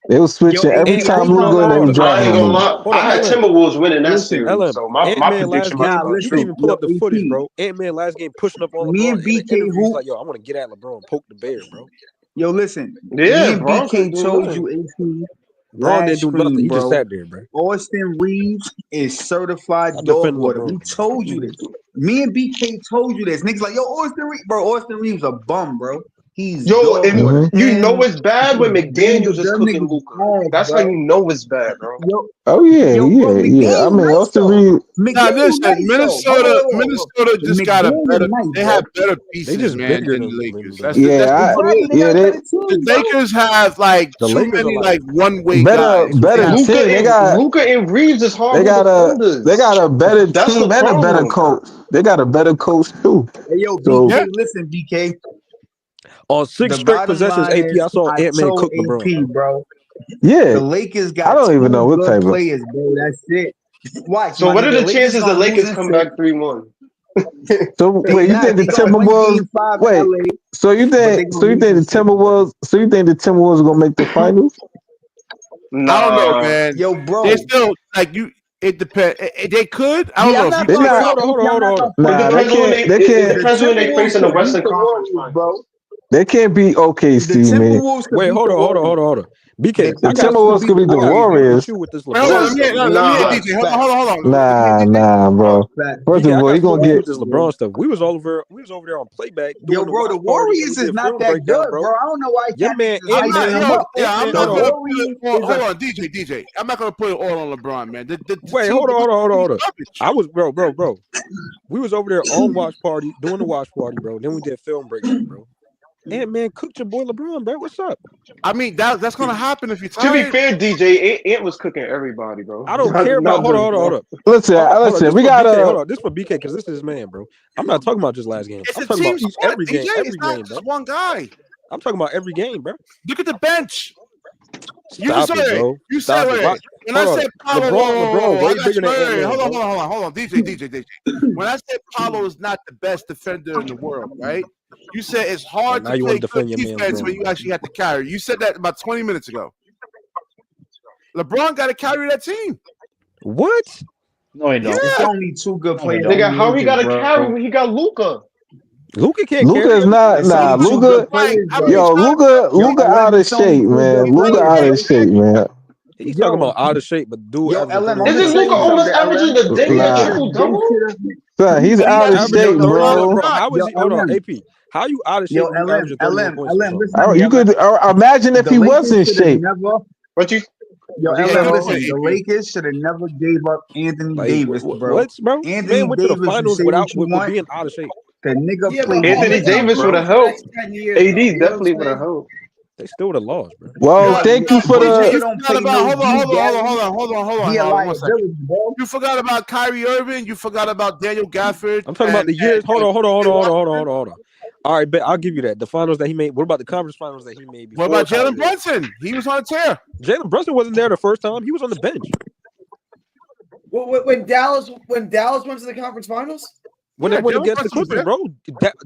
They was switching every time Luka. They was dropping. I ain't gonna lie. I had Timberwolves winning that series, so my prediction last game. You can even pull up the footage, bro. Ant-Man last game pushing up on LeBron. Me and BK who's like, yo, I want to get at LeBron, poke the bear, bro. Yo, listen. Yeah, me and BK told you, AC. LeBron didn't do nothing. He just sat there, bro. Austin Reeves is certified dog water. We told you this. Me and BK told you this. Niggas like, yo, Austin Reeves a bum, bro. He's you know it's bad when McDaniels is cooking Luka. That's how you know it's bad, bro. Oh yeah. I mean, Austin Reeves. Nah, listen, Minnesota just got a better. They have better pieces, man, than the Lakers. The Lakers have like too many like one way guys. Better team. They got Luka and Reeves is hard. They got a better team and a better coach. They got a better coach too. Hey, yo, BK, listen, BK. On 6 straight possessions, AP, I saw Ant-Man cook LeBron. Bro. Yeah. The Lakers got I don't even know what type players, bro. That's it. Watch. So what are the chances the Lakers come back 3-1? So wait, you think the Timberwolves? Wait, so you think the Timberwolves are gonna make the finals? Nah. I don't know, man. Yo, bro. They still like you. It depends. They could. I don't know. Hold on. It depends when they face in the Western Conference, bro. They can't beat OKC, man. Wait, hold on. BK, the Timberwolves could be the Warriors. Hold on. Nah, bro. First of all, you gonna get this LeBron stuff. We was over there on playback. Yo, bro, the Warriors is not that good, bro. I don't know why. Yeah, man. Hold on, DJ. I'm not gonna put it all on LeBron, man. Wait, hold on. I was, bro. We was over there on watch party, doing the watch party, bro. Then we did film breakdown, bro. Man, cooked your boy LeBron, bro. What's up? I mean, that's gonna happen if you're tired. To be fair, DJ, Ant was cooking everybody, bro. I don't care about. Hold on. Listen. We gotta hold on. This for BK because this is his man, bro. I'm not talking about just last game. I'm talking about every game. Every game, bro. One guy. I'm talking about every game, bro. Look at the bench. Stop it, bro. You said it. When I said Paulo, LeBron way bigger than hold on, DJ. When I said Paulo is not the best defender in the world, right? You said it's hard to play good defense when you actually have to carry. You said that about 20 minutes ago. LeBron got to carry that team. What? No, he don't. It's only 2 good players. Nigga, how he got to carry when he got Luka? Luka can't carry. Luka is not. Luka out of shape, man. Luka out of shape, man. He's talking about out of shape, but dude. Isn't Luka almost averaging the triple double? Son, he's out of shape, bro. How is he? Hold on, AP. How you out of shape? You could imagine if he was in shape. What you? Yo, listen, the Lakers should have never gave up Anthony Davis, bro. What, bro? Anthony went to the finals without being out of shape. The nigga played. Anthony Davis would have helped. AD definitely would have helped. They still would have lost, bro. Well, thank you for the. Hold on. You forgot about Kyrie Irving. You forgot about Daniel Gafford. I'm talking about the years. Hold on. All right, but I'll give you that. The finals that he made. What about the conference finals that he made before? What about Jalen Brunson? He was on a tear. Jalen Brunson wasn't there the first time. He was on the bench. When Dallas went to the conference finals? When they went against the Clippers, bro.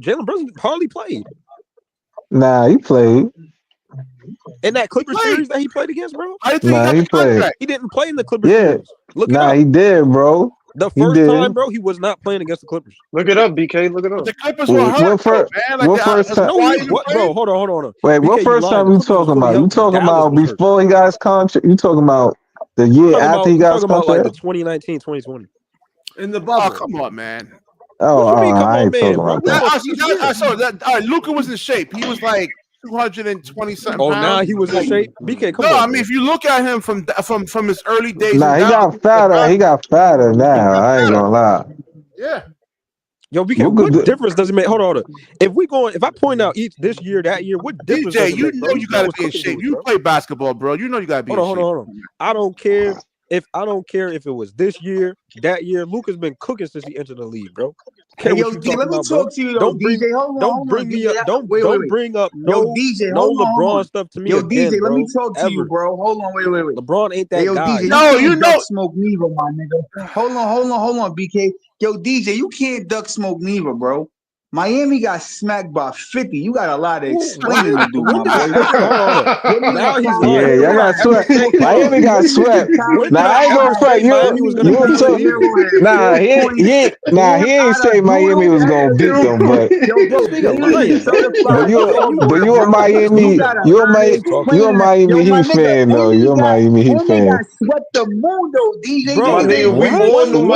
Jalen Brunson hardly played. Nah, he played. In that Clippers series that he played against, bro? He played. He didn't play in the Clippers series. Look it up. He did, bro. The first time, bro, he was not playing against the Clippers. Look it up, BK. Look it up. The Clippers were hurt, man. What first time? Bro, hold on. Wait, what first time you talking about? You talking about before he got his contract? You talking about the year after he got his contract? Like the 2019, 2020. In the bubble. Oh, come on, man. I ain't talking about that. All right, Luka was in shape. He was like 220 something. Oh, now he was in shape. BK, come on. I mean, if you look at him from his early days, he got fatter. He got fatter now. I ain't gonna lie. Yeah. Yo, BK, what difference does it make? Hold on. If I point out each this year, that year, what difference does it make? You know you gotta be in shape. You play basketball, bro. You know you gotta be in shape. Hold on. I don't care if it was this year, that year. Luka's been cooking since he entered the league, bro. Hey, yo, D, let me talk to you, though, DJ. Don't bring me up. Don't bring up no LeBron stuff to me. Yo, DJ, let me talk to you, bro. Hold on, wait. LeBron ain't that guy. DJ, no, you know, smoke neither, my nigga. Hold on, BK. Yo, DJ, you can't duck smoke neither, bro. Miami got smacked by 50. You got a lot of explaining to do, my boy. Now he's lying. Y'all got swept. Miami got swept. Nah, I ain't gonna front. He ain't say Miami was gonna beat them, but you a Miami Heat fan though. You're a Miami Heat fan. Got swept the moon though, DJ. Bro, we all knew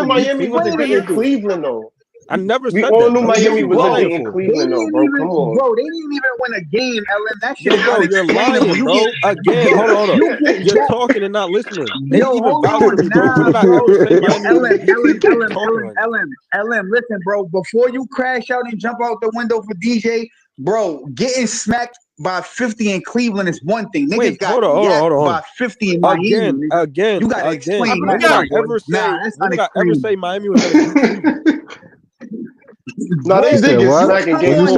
Miami wasn't beating Cleveland though. I never said that. We all knew Miami was in Cleveland, though, bro. Come on. Bro, they didn't even win a game, Ellen. That shit you're lying, bro. Again, hold on. You're talking and not listening. Ellen, listen, bro. Before you crash out and jump out the window for DJ, bro, getting smacked by 50 in Cleveland is one thing. Niggas got by 50 in Miami. Again. You gotta explain. When did I ever say Miami was gonna No, they did get smacking games.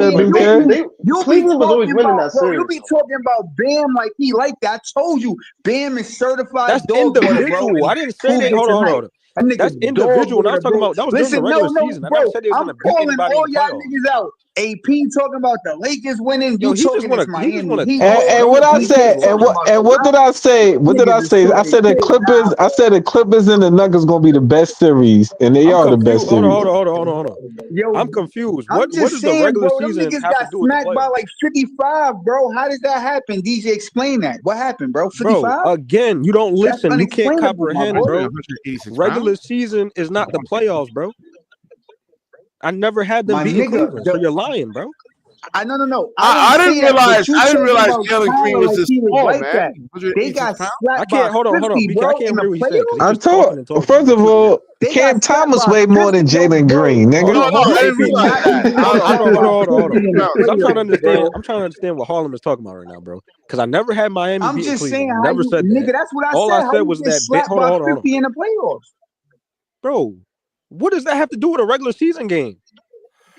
Cleveland was always winning that series. You be talking about Bam like he like that. I told you, Bam is certified. That's individual. I didn't say that. Hold on. That's individual. When I was talking about that was during the regular season. I never said they was gonna beat anybody in the playoffs. Y'all niggas out. AP talking about the Lakers winning. You talking about Miami. And what I said, and what did I say? What did I say? I said the Clippers and the Nuggets gonna be the best series, and they are the best series. Hold on. Yo, I'm confused. What does the regular season have to do with the playoffs? Smacked by like 55, bro. How did that happen? DJ, explain that. What happened, bro? 55? Bro, again, you don't listen. You can't comprehend, bro. Regular season is not the playoffs, bro. I never had them beating Cleveland, so you're lying, bro. No. I didn't realize Jalen Green was this small, man. They got slapped. I can't hold on. BK, I can't hear what you said. I'm talking. First of all, Cam Thomas way more than Jalen Green, nigga. I didn't realize that. I'm trying to understand what Harlem is talking about right now, bro. Because I never had Miami beating Cleveland. I never said that. Nigga, that's what I said. All I said was that. Hold on. 50 in the playoffs, bro. What does that have to do with a regular season game?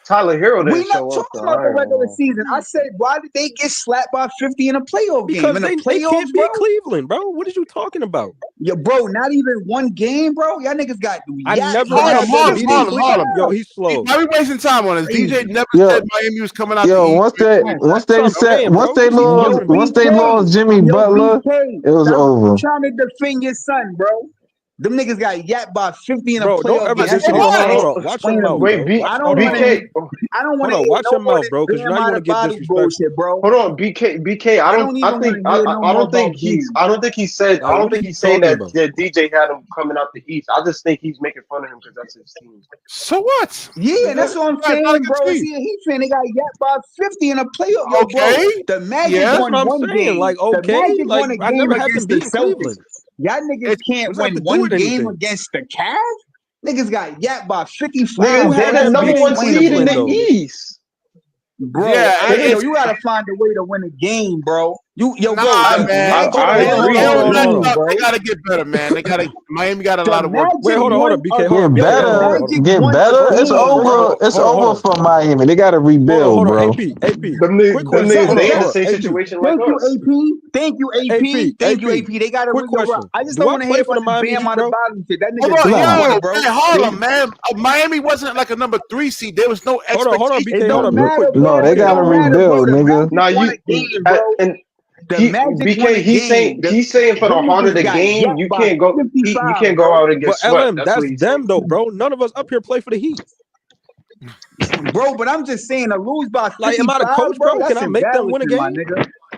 Tyler Hero didn't show up. We're not talking about the regular season. I said, why did they get slapped by 50 in a playoff game? Because they can't beat Cleveland, bro. What are you talking about? Yeah, bro, not even one game, bro. Y'all niggas got. Harlem. Yo, he's slow. Why are we wasting time on this? DJ never said Miami was coming out. Yo, once they lost Jimmy Butler, it was over. I'm trying to defend your son, bro. Them niggas got yapped by 50 in a playoff. Don't ever just hold on. Watch your mouth. Wait, I don't want to watch your mouth, bro, because now you want to get disrespectful, bro. Hold on, BK. I don't think he's saying that DJ had him coming out the East. I just think he's making fun of him because that's his team. So what? Yeah, that's what I'm saying, bro. He's saying they got yapped by 50 in a playoff. Okay. The Magic won one game. Like, okay, like I never had them beat Cleveland. Y'all niggas can't win one game against the Cavs. Niggas got yapped by 55. They're the number one seed in the East. Bro, you gotta find a way to win a game, bro. Man. They gotta get better, man. Miami got a lot of work. Wait, hold on, BK. Get better. It's over. It's over for Miami. They gotta rebuild, bro. AP. They in the same situation like us. Thank you, AP. They gotta rebuild. I just don't want to hear from the Bam on the bottom shit. That nigga bro. Harlem, man. Miami wasn't like a number 3 seed. There was no expectation. Hold on, BK. Hold on. No, they gotta rebuild, nigga. Now BK, he's saying for the heart of the game, you can't go out and get swept. That's them though, bro. None of us up here play for the Heat. Bro, but I'm just saying to lose by 55, like, am I the coach, bro? Can I make them win a game?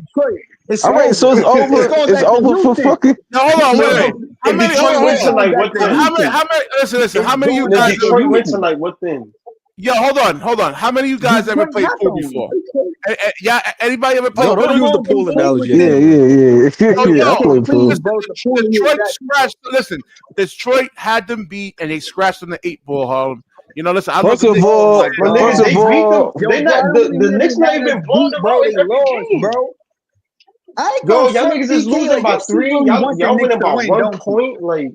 Detroit. It's All right, so it's over. called It's that over new for thing. fucking. No, hold on, wait. How If many? Detroit win tonight, what That then? How many? Listen. How many of you If guys? Detroit win tonight, what then? Yo, hold on. How many of you guys ever played pool before? Yeah, anybody ever played Yo, don't pool? use the pool analogy Yeah, again. Oh, yeah. I yo, play pool. listen, Detroit scratched. Listen, Detroit had them beat, and they scratched on the 8-ball. Harlem. You know, listen. I love First the of all, But nigga, they beat them. They not the Knicks not even blowing them out in every game. bro. I ain't Yo, gonna y'all front niggas is BK, losing like, by y'all 3. really want the Y'all Knicks winning to by win, 1 don't you? point. Like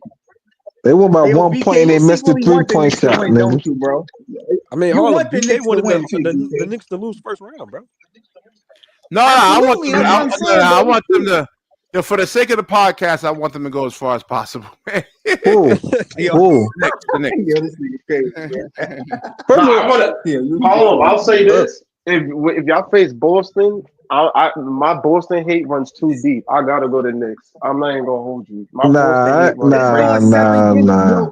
they won by Yo, 1 BK, point. And they you missed the secretly want the 3-point Knicks to shot, win, nigga. don't you, bro? I mean, You Harlem, want the BK Knicks to wanted win too, the BK. Knicks to lose first round, bro. No, I want Absolutely, them. that's what I'm saying, I bro. want them to. Yo, for the sake of the podcast, I want them to go as far as possible. Who? Yo, Who? The Knicks. yo, this nigga crazy, man. First nah, of I all, wanna Harlem, I'll say this. If y'all face Boston, my Boston hate runs too deep. I gotta go to Knicks. I'm not even gonna hold you. My Boston hate runs crazy. nah.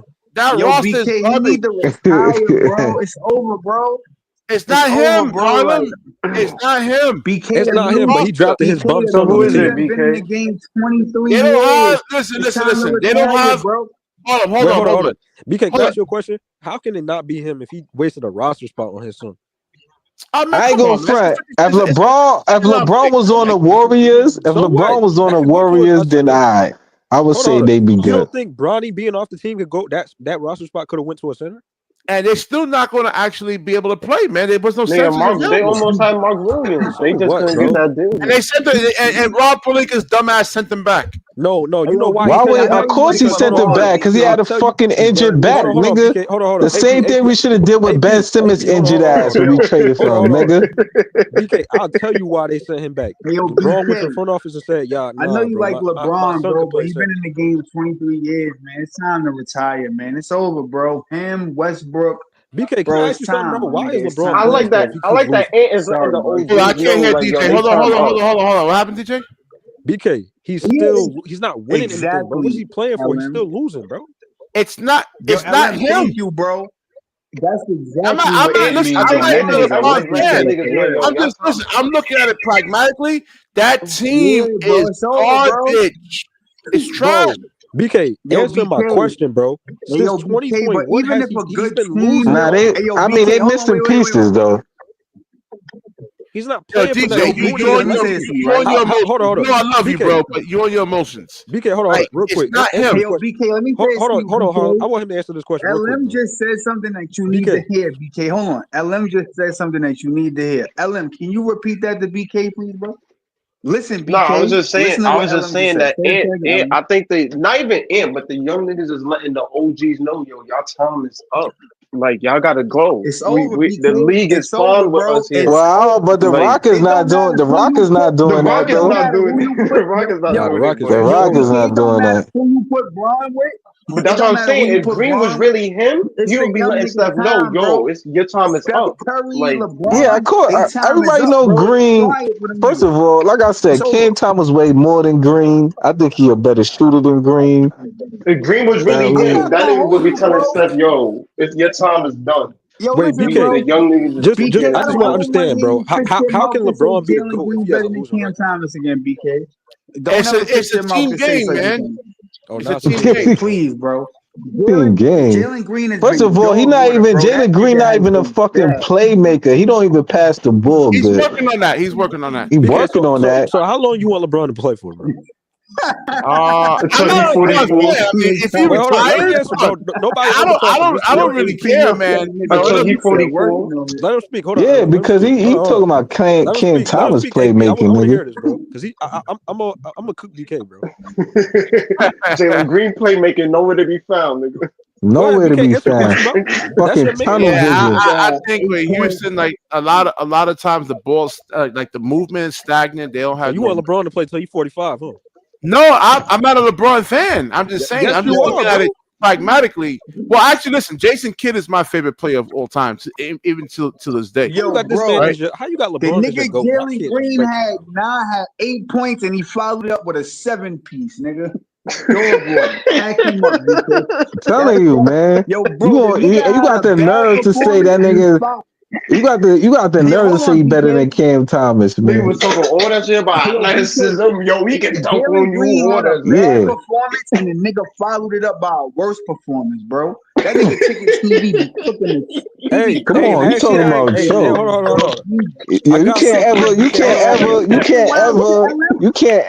bro. That Yo, roster is BK, he garbage. need to retire, bro. It's over, bro. It's not him, bro. Harlem. It's not him. BK, It's not him, but he drafted his bum BK, son on who the is he it, team. has been in the BK? game 23 They don't years. have. It's time to Listen. They don't retire, have. bro. Hold Wait, hold on. on. BK, can Hold I on. ask you a question? How can it not be him if he wasted a roster spot on his son? I mean, I ain't come gonna on, man. front. If It's LeBron was on the Warriors, So what? then That's my I. question. I would say they be You good. don't think Bronny being off the team could go that roster spot could have went to a center? And they're still not going to actually be able to play, man. There was no sense available. They almost had Mark Williams. So they just couldn't get that deal. And they sent and Rob Pelinka's dumbass sent them back. No, you know why? Of course he sent them back because he had a fucking injured back, nigga. Hold on. The same thing we should have did with Ben Simmons' injured ass when we traded for him, nigga. BK, I'll tell you why they sent him back. LeBron went to the front office and said, "Yeah, I know you like LeBron, bro, but he's been in the game 23 years, man. It's time to retire, man. It's over, bro. Him, Westbrook." BK, can I ask you something, bro? Why is LeBron? I like that. Ant is in the OG. I can't hear DJ. Hold on. What happened, DJ? BK, he's not winning anything, bro. What is he playing for? He's still losing, bro. It's not him. Thank you, bro. That's exactly I'm looking at it pragmatically. That team is garbage. It's trash. BK, answer my question, bro. Since 2020, what has he's been losing? They missing pieces though. He's not playing for that. Hold on. You know I love you, bro, but you're on your emotions. BK, hold on, real quick. It's not him. BK, let me hold on. I want him to answer this question. LM just said something that you need to hear, BK. Hold on. LM just said something that you need to hear. LM, can you repeat that to BK, please, bro? Listen, BK. No, I was just saying that Ant, I think they not even Ant, but the young niggas is letting the OGs know, yo, y'all time is up. Like y'all gotta go. It's over. The league is fun with us here. Wow, but the Rock is not doing. The Rock is not doing that. The Rock is not doing that. Who you put Bron with? But that's what I'm saying. If Green was really him, you would be letting Steph know, yo, it's your time is up. Like, of course. Everybody know Green. First of all, like I said, Cam Thomas way more than Green. I think he a better shooter than Green. If Green was really him, that nigga would be telling Steph, yo, if your time is done. Yo, wait, listen, BK, bro. I just want to understand, bro. How can LeBron be the GOAT if he has a loser? Cam Thomas again, BK. It's a team game, man. It's a team game. Please, bro. Jalen Green is first of all, Jalen Green not even a fucking playmaker. He don't even pass the ball. He's working on that. He's working on that. So how long you want LeBron to play for, bro? Until he's 44. If he retires, I don't really care, man. Until he's 44. Let him speak. Hold on. Yeah, because he talking about Cam Thomas playmaking, nigga. Because I'm a cook DK, bro. Jalen Green playmaking nowhere to be found, nigga. Nowhere to be found. Fucking tunnel vision. I think with Houston, like a lot of times the balls, like the movement is stagnant. They don't have. You want LeBron to play till he's 45, huh? No, I'm not a LeBron fan. I'm just saying. I'm just looking at it pragmatically. Well, actually, listen. Jason Kidd is my favorite player of all time, even to this day. Yo, how you got LeBron? The nigga Jalen Green had 8 points and he followed it up with a 7-piece, nigga. I'm telling you, man. Yo, bro, you got the nerve to say that nigga. You got the nerve to say you better than Cam Thomas, man. We was talking all that shit about athleticism. Yo, we can dunk on you. Performance, and the nigga followed it up by a worse performance, bro. That nigga Ticket TV be cooking it. Hey, come on, you talking about Joe? Hold on. You can't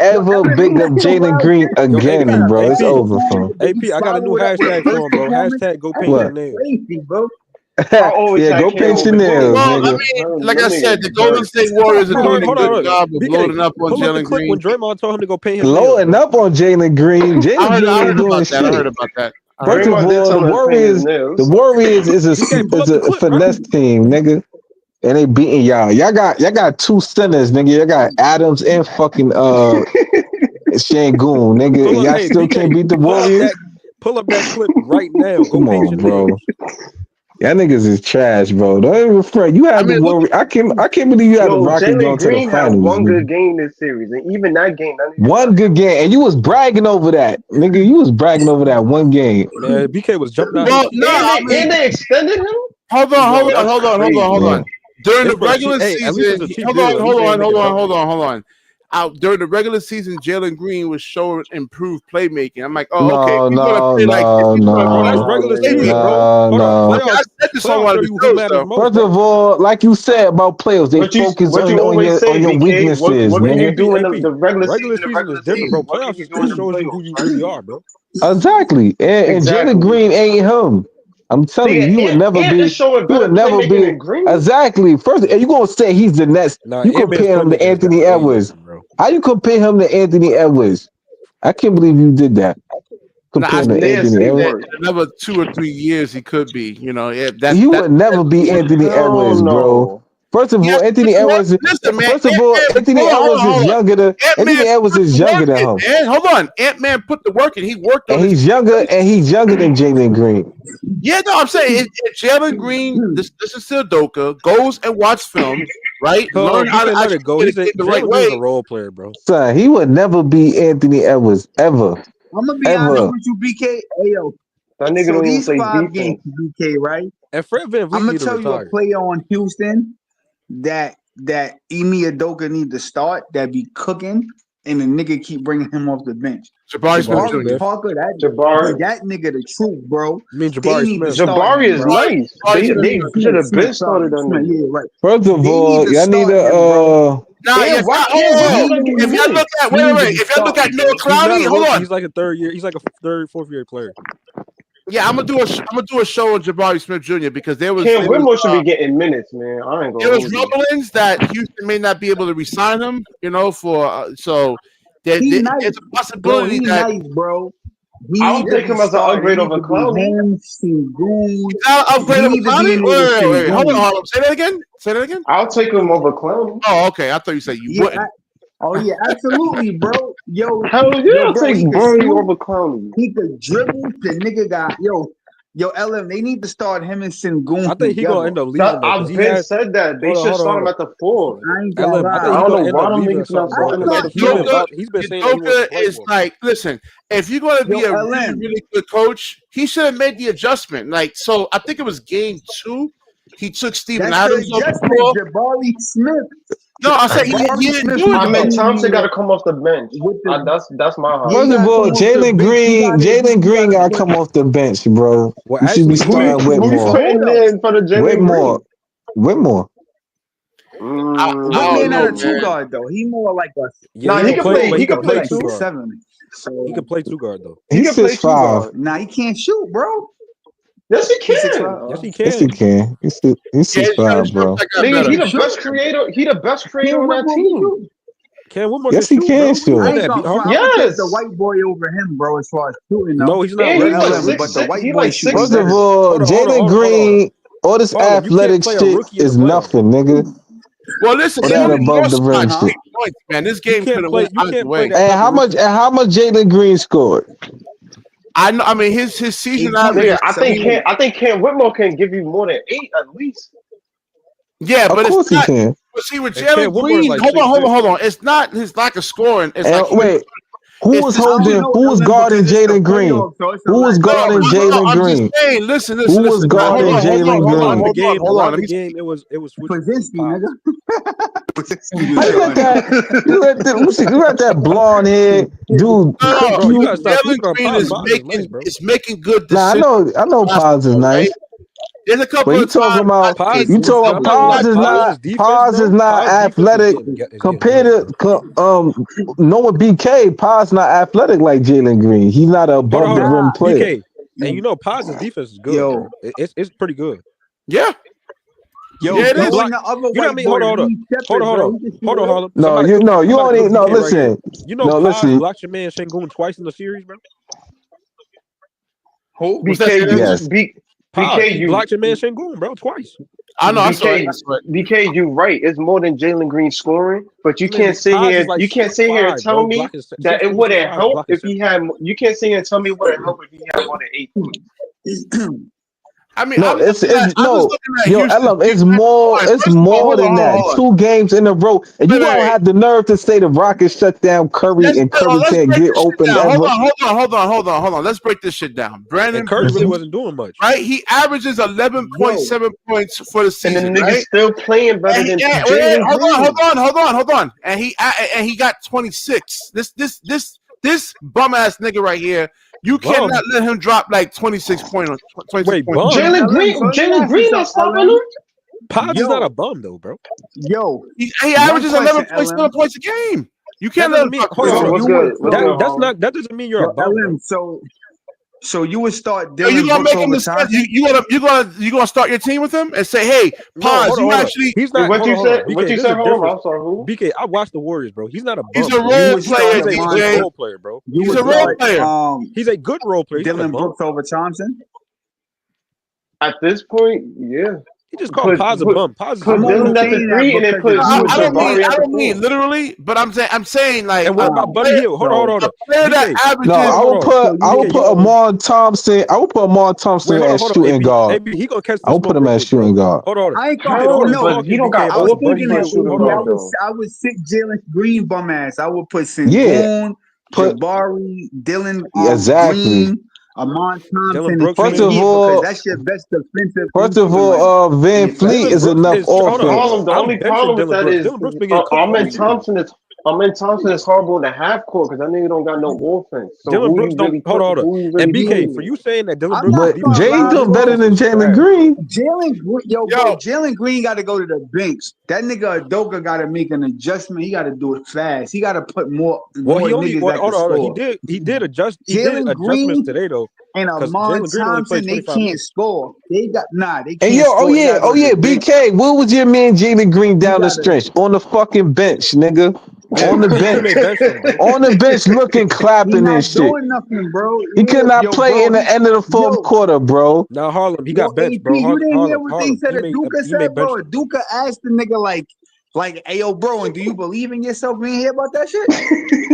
ever big up Jalen Green again, bro. It's over for him. AP, I got a new hashtag for him, bro. Hashtag go paint your nails. Bro. Yeah, go paint your nails. Well, I mean, like I said, the Golden State Warriors are doing a good job of loading up on Jalen Green. When Draymond told him to go paint his loading up on Jalen Green. I heard about that. First of all, the Warriors is a finesse team, nigga. And they beating y'all. Y'all got two centers, nigga. Y'all got Adams and fucking Şengün, nigga. And y'all still can't beat the Warriors. Pull up that clip right now. Come on, bro. Y'all niggas is trash, bro. Don't even fret. You had the Warriors. I can't believe you had the Rockets going to the finals. One good game this series, and even that game. One good game, and you was bragging over that, nigga. You was bragging over that one game. Man, BK was jumping out. Well, and they extended him. Hold on. During the regular season, hold on. out during the regular season, Jalen Green was showing improved playmaking. I'm like, oh, okay. If he's gonna play like That's regular season, bro. Hold on, I said this on playoffs one show of you the who shows, matters though. most. First of all, like you said about playoffs, they focus what you on always say, your BK, weaknesses, what can nigga. you do in the regular season is different, bro. What can Playoffs you do it in the shows you who you playoffs, really are, bro. Exactly. And Exactly. Jalen Green ain't him. I'm telling you, he would never Ant be. is showing He better would never playmaking be. than Green. Exactly. First, you gonna say he's the next? Nah, You Ant-Man's compare him to playmaking has Anthony gotten way Edwards. different, bro. How you compare him to Anthony Edwards? I can't believe you did that. Compare him to Anthony Edwards. In another 2 or 3 years, he could be. You know, He would never be Anthony Edwards, bro. First of all, Anthony Edwards. Listen, man. First of all, Anthony Edwards is younger than Anthony Edwards is younger than him. Man, hold on. Ant-Man put the work in. He worked on And he's younger than Jalen Green. Yeah, no, I'm saying if Jalen Green, this is Sildoka, goes and watch film, right? Learn how to let it go. He's the right Jalen way. Green's a role player, bro. Son, he would never be Anthony Edwards ever. I'm gonna be honest with you, BK. Hey, yo, that nigga so don't these play 5 defense. games, BK, right? And Fred VanVleet I'm gonna need to tell you a retire. player on Houston that Emi Udoka need to start that be cooking, and the nigga keep bringing him off the bench. Jabari Smith. Parker, that nigga the truth, bro. I mean Jabari Smith. Jabari is nice. They should have been started on him. Yeah, right. First of all, y'all need to if y'all look at if y'all look at Noah Clowney, hold on. He's like a third year. He's like a third, fourth year player. Yeah, I'm gonna do a show on Jabari Smith Jr. because there was Cam Whitmore should be getting minutes, man. I ain't gonna. There was rumblings that Houston may not be able to re-sign him. You know, for so there's a possibility that nice, bro. I'll take him as an upgrade over Clowney. Upgrade over Clowney? Wait. Hold on. Say that again. I'll take him over Clowney. Oh, okay. I thought you said you wouldn't. Absolutely, bro. Yo, hell yeah, I'll take Bernie over Clowney. He could dribble. The nigga got yo, LM. They need to start him and Sengun. I think he gonna end up leaving. I've been said that they should start him at the 4. I don't know why them niggas not starting him at the 4. He's been saying Udoka is like, listen, if you're gonna be a really good coach, he should have made the adjustment. Like, so I think it was game 2. He took Steven Adams off the floor. Jabari Smith. No, I said he didn't do it. I mean, Thompson got to come off the bench. That's my heart. First of all, Jalen Green got to come off the bench, bro. Well, you should be starting Whitmore. Whitmore. Whitman not a 2 guard though. He more like a. Nah, he can play. He can play 2 guard. 7. So he can play 2 guard though. He's 6'5". Nah, he can't shoot, bro. Yes, he can. Yes, he can. Yes, he can. He's 6'5", bro. Nigga, he the best creator. He the best creator on that team. Yes, he can shoot. Yes, the white boy over him, bro. As far as shooting, no, he's not. But the white boy shoots. First of all, Jalen Green, all this athletic shit is nothing, nigga. Well, listen, above the rim. Man, this game could have went either way. And how much Jalen Green scored? I know. I mean, his season average. I think Cam Whitmore can give you more than 8 at least. Yeah, but of course it's not. He can. But see, with Jalen Green, hold on. It's not his lack of scoring. It's like who was guarding Jalen Green? Who was guarding Jalen Green? Listen. Who was guarding Jalen Green? Hold on. The game. It was. Krasinski, nigga. You let that blonde head dude. Jalen Green is making good decisions. Nah, I know Paz is nice. There's a couple of times. Paz is not athletic compared to Noah BK. Paz not athletic like Jalen Green. He's not a above the rim player. BK. And you know Paz's defense is good. Yo, it's pretty good. Yeah. Yo, yeah, it is. You know what I mean? Hold on. No, you only listen. You know, Paz blocked your man Sengun twice in the series, bro. Who? Yes. BK, you blocked your man Sengun, bro, twice. I know. BK, you right. It's more than Jalen Green scoring, but you can't sit here. You can't sit here and tell me that it wouldn't help if he had. You can't sit here and tell me it wouldn't help if he had more than 8 points. I mean, No, I'm just looking at yo, Houston's Ella, it's defense. more, First it's of all, more hold than on, that. hold on. 2 games in a row, and you Wait, don't wait. have the nerve to say the Rockets shut down Curry and Curry Let's can't break get this shit open down. ever. Hold on. Let's break this shit down. Brandon And Curry really Bridges, wasn't doing much. right? He averages 11.7 points for the season, And the nigga's right? still playing better than Jalen Hold on. And he got 26. This bum ass nigga right here. You cannot let him drop like 26 points. 26 Wait, points. bum? Jalen Green not stopping him. Pods is not a bum though, bro. Yo, He averages 11.7 points a game. You can't let him drop. That doesn't mean you're a bum. LM, so you would start So you Dylan gonna Brooks make him over the Thompson? you gonna start your team with him and say, hey, pause. He's not. What you said? BK, What you said? Hold on, I'm sorry. Who? BK, I watched the Warriors, bro. He's not a bum. He's a role player. He's a role player, bro. He's a role player. He's a good role player. Dylan Brooks over Thompson. At this point, yeah. He just called Paz a bum. Paz put Dylan at the 3 and then put I don't mean literally, but I'm saying like. And what about Buddy Hield? Hold on. No, I would put Amon Thompson. I would put Amon Thompson as shooting guard. He gonna catch. I would put him as shooting guard. Hold on. I ain't gonna but he don't got I would sit Jalen Green bum ass. I would put Sengun, Jabari, Dylan, Green, Amon Thompson. First of all, that's your best defensive. First of all, Van Fleet is enough offense. The only problem with that is Amen Thompson is horrible in the half court because that nigga don't got no offense. So Dylan Brooks don't hold on. And BK, for you saying that Dylan Brooks, but Jay's doing better than Jalen Green. Jalen Green got to go to the bench. That nigga Adoka got to make an adjustment. He got to do it fast. He got to put more. He did adjust. He did adjustments today though. And Amon Thompson, they can't score. They can't. And BK, what was your man Jalen Green down the stretch on the fucking bench, nigga? On the bench, looking, clapping and shit. Nothing, bro. He could not play in the end of the fourth quarter, bro. Now Harlem, he got benched, bro. You didn't hear what they said. Aduka said, bro. Aduka asked the nigga like, hey, yo, bro, and do you believe in yourself? You ain't hear about that shit?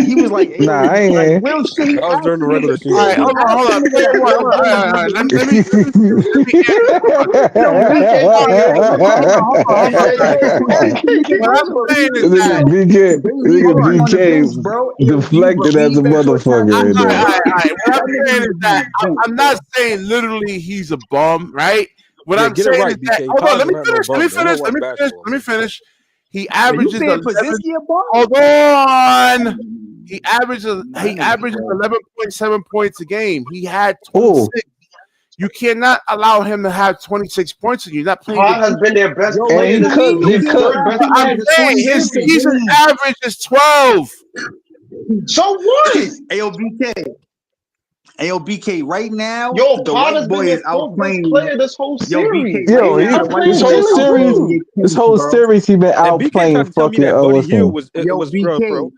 He was like, hey, nah, I ain't. Real shit. That was during the regular season. All right, hold on. BK deflected as a motherfucker. What I'm saying is that I'm not saying literally he's a bum, right? What I'm saying is that hold on, let me finish. He averages. Hold on. He averages 11.7 points a game. He had 26. You cannot allow him to have 26 points and you're not playing. Paul has been their best player. I'm saying his season average is 12. So what? AOBK right now. Yo, the Paul white boy is outplaying player this whole series. This whole series he been outplaying fucking OSM.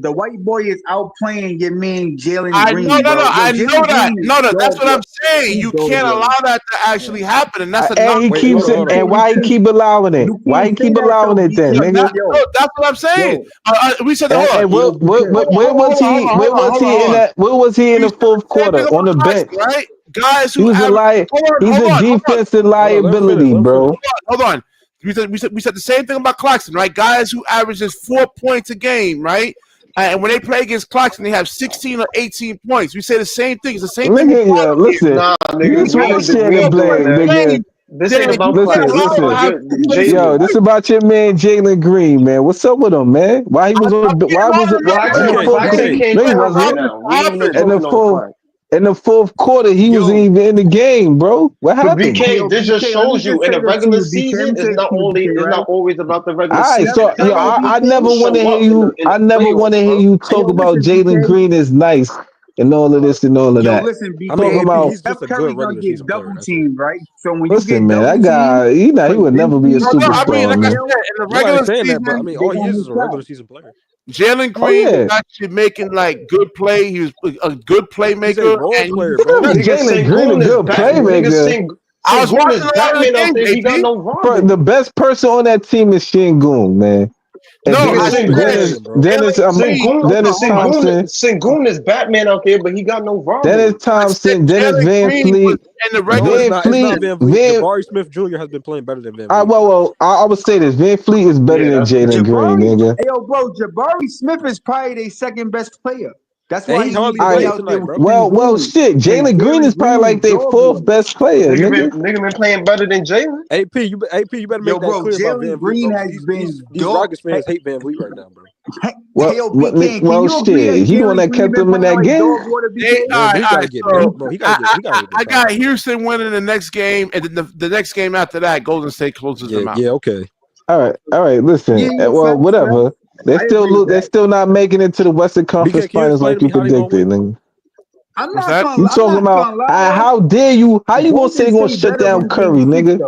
The white boy is outplaying your man Jalen Green. I know that. No, that's what I'm saying. You can't allow that to actually happen, and that's and why he keep allowing it? Why he keep allowing it then, nigga? That's what I'm saying. We said where was he in the fourth quarter on the bench? Right, guys. He's a defensive liability, bro. Hold on. We said the same thing about Clarkson, right? Guys who averages 4 points a game, right? And when they play against Clarkson, they have 16 or 18 points. We say the same thing. It's the same thing. Listen, nigga, this is about your man Jalen Green, man. What's up with him, man? Why he was on? In the fourth quarter, he wasn't even in the game, bro. What happened? BK, this just shows you in the regular season, it's not always about the regular season. So I never want to hear you. I never want to hear you talk about Jalen Green is nice and all of this and all of that. Listen, BK, I'm talking about he's just a good regular season player. Double team, right? So when listen, man, that guy, he would never be a superstar. I mean, like I said, in the regular season, but I mean, all he is a regular season player. Jalen Green was actually making like good play. He was a good playmaker. Jalen Green a good playmaker. I was watching a lot of the games. The best person on that team is Sengun, man. And No, Dennis Thompson. Sengun is Batman out there, but he got no Robin. Dennis Thompson, Dennis Van Fleet. No, it's not Van Vliet. Jabari Smith Jr. has been playing better than Van Vliet. Well, I would say this. Van Fleet is better than Jalen Green, nigga. Hey, yo, bro, Jabari Smith is probably their second best player. That's why he hardly played tonight, bro. Well, shit. Jalen Green is probably like their fourth best player. Nigga been playing better than Jalen. AP, you better make that clear about Van Vliet. Green has been these Rockets fans hate Van Vliet right now, bro. Shit. He the one that kept them in that game. I got Houston winning the next game, and then the next game after that, Golden State closes them out. Yeah, okay. All right. Listen, whatever. They're still not making it to the Western Conference Finals like you predicted. I'm not gonna, you talking about how dare you? How you gonna say they're gonna shut down Curry, nigga?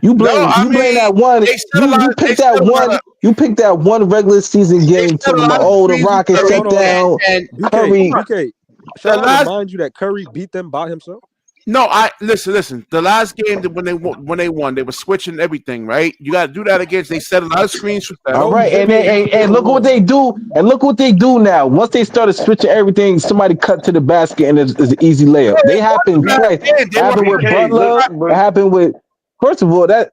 You blame that one. You picked that one regular season game to the Rockets shut down Curry. Okay. Shall I remind you that Curry beat them by himself? No, listen. The last game when they won, they were switching everything, right? You got to do that against. They set a lot of screens for that. All right, and look what they do, now. Once they started switching everything, somebody cut to the basket, and it's an easy layup. They happened twice. It happened with Butler. It happened with. First of all, that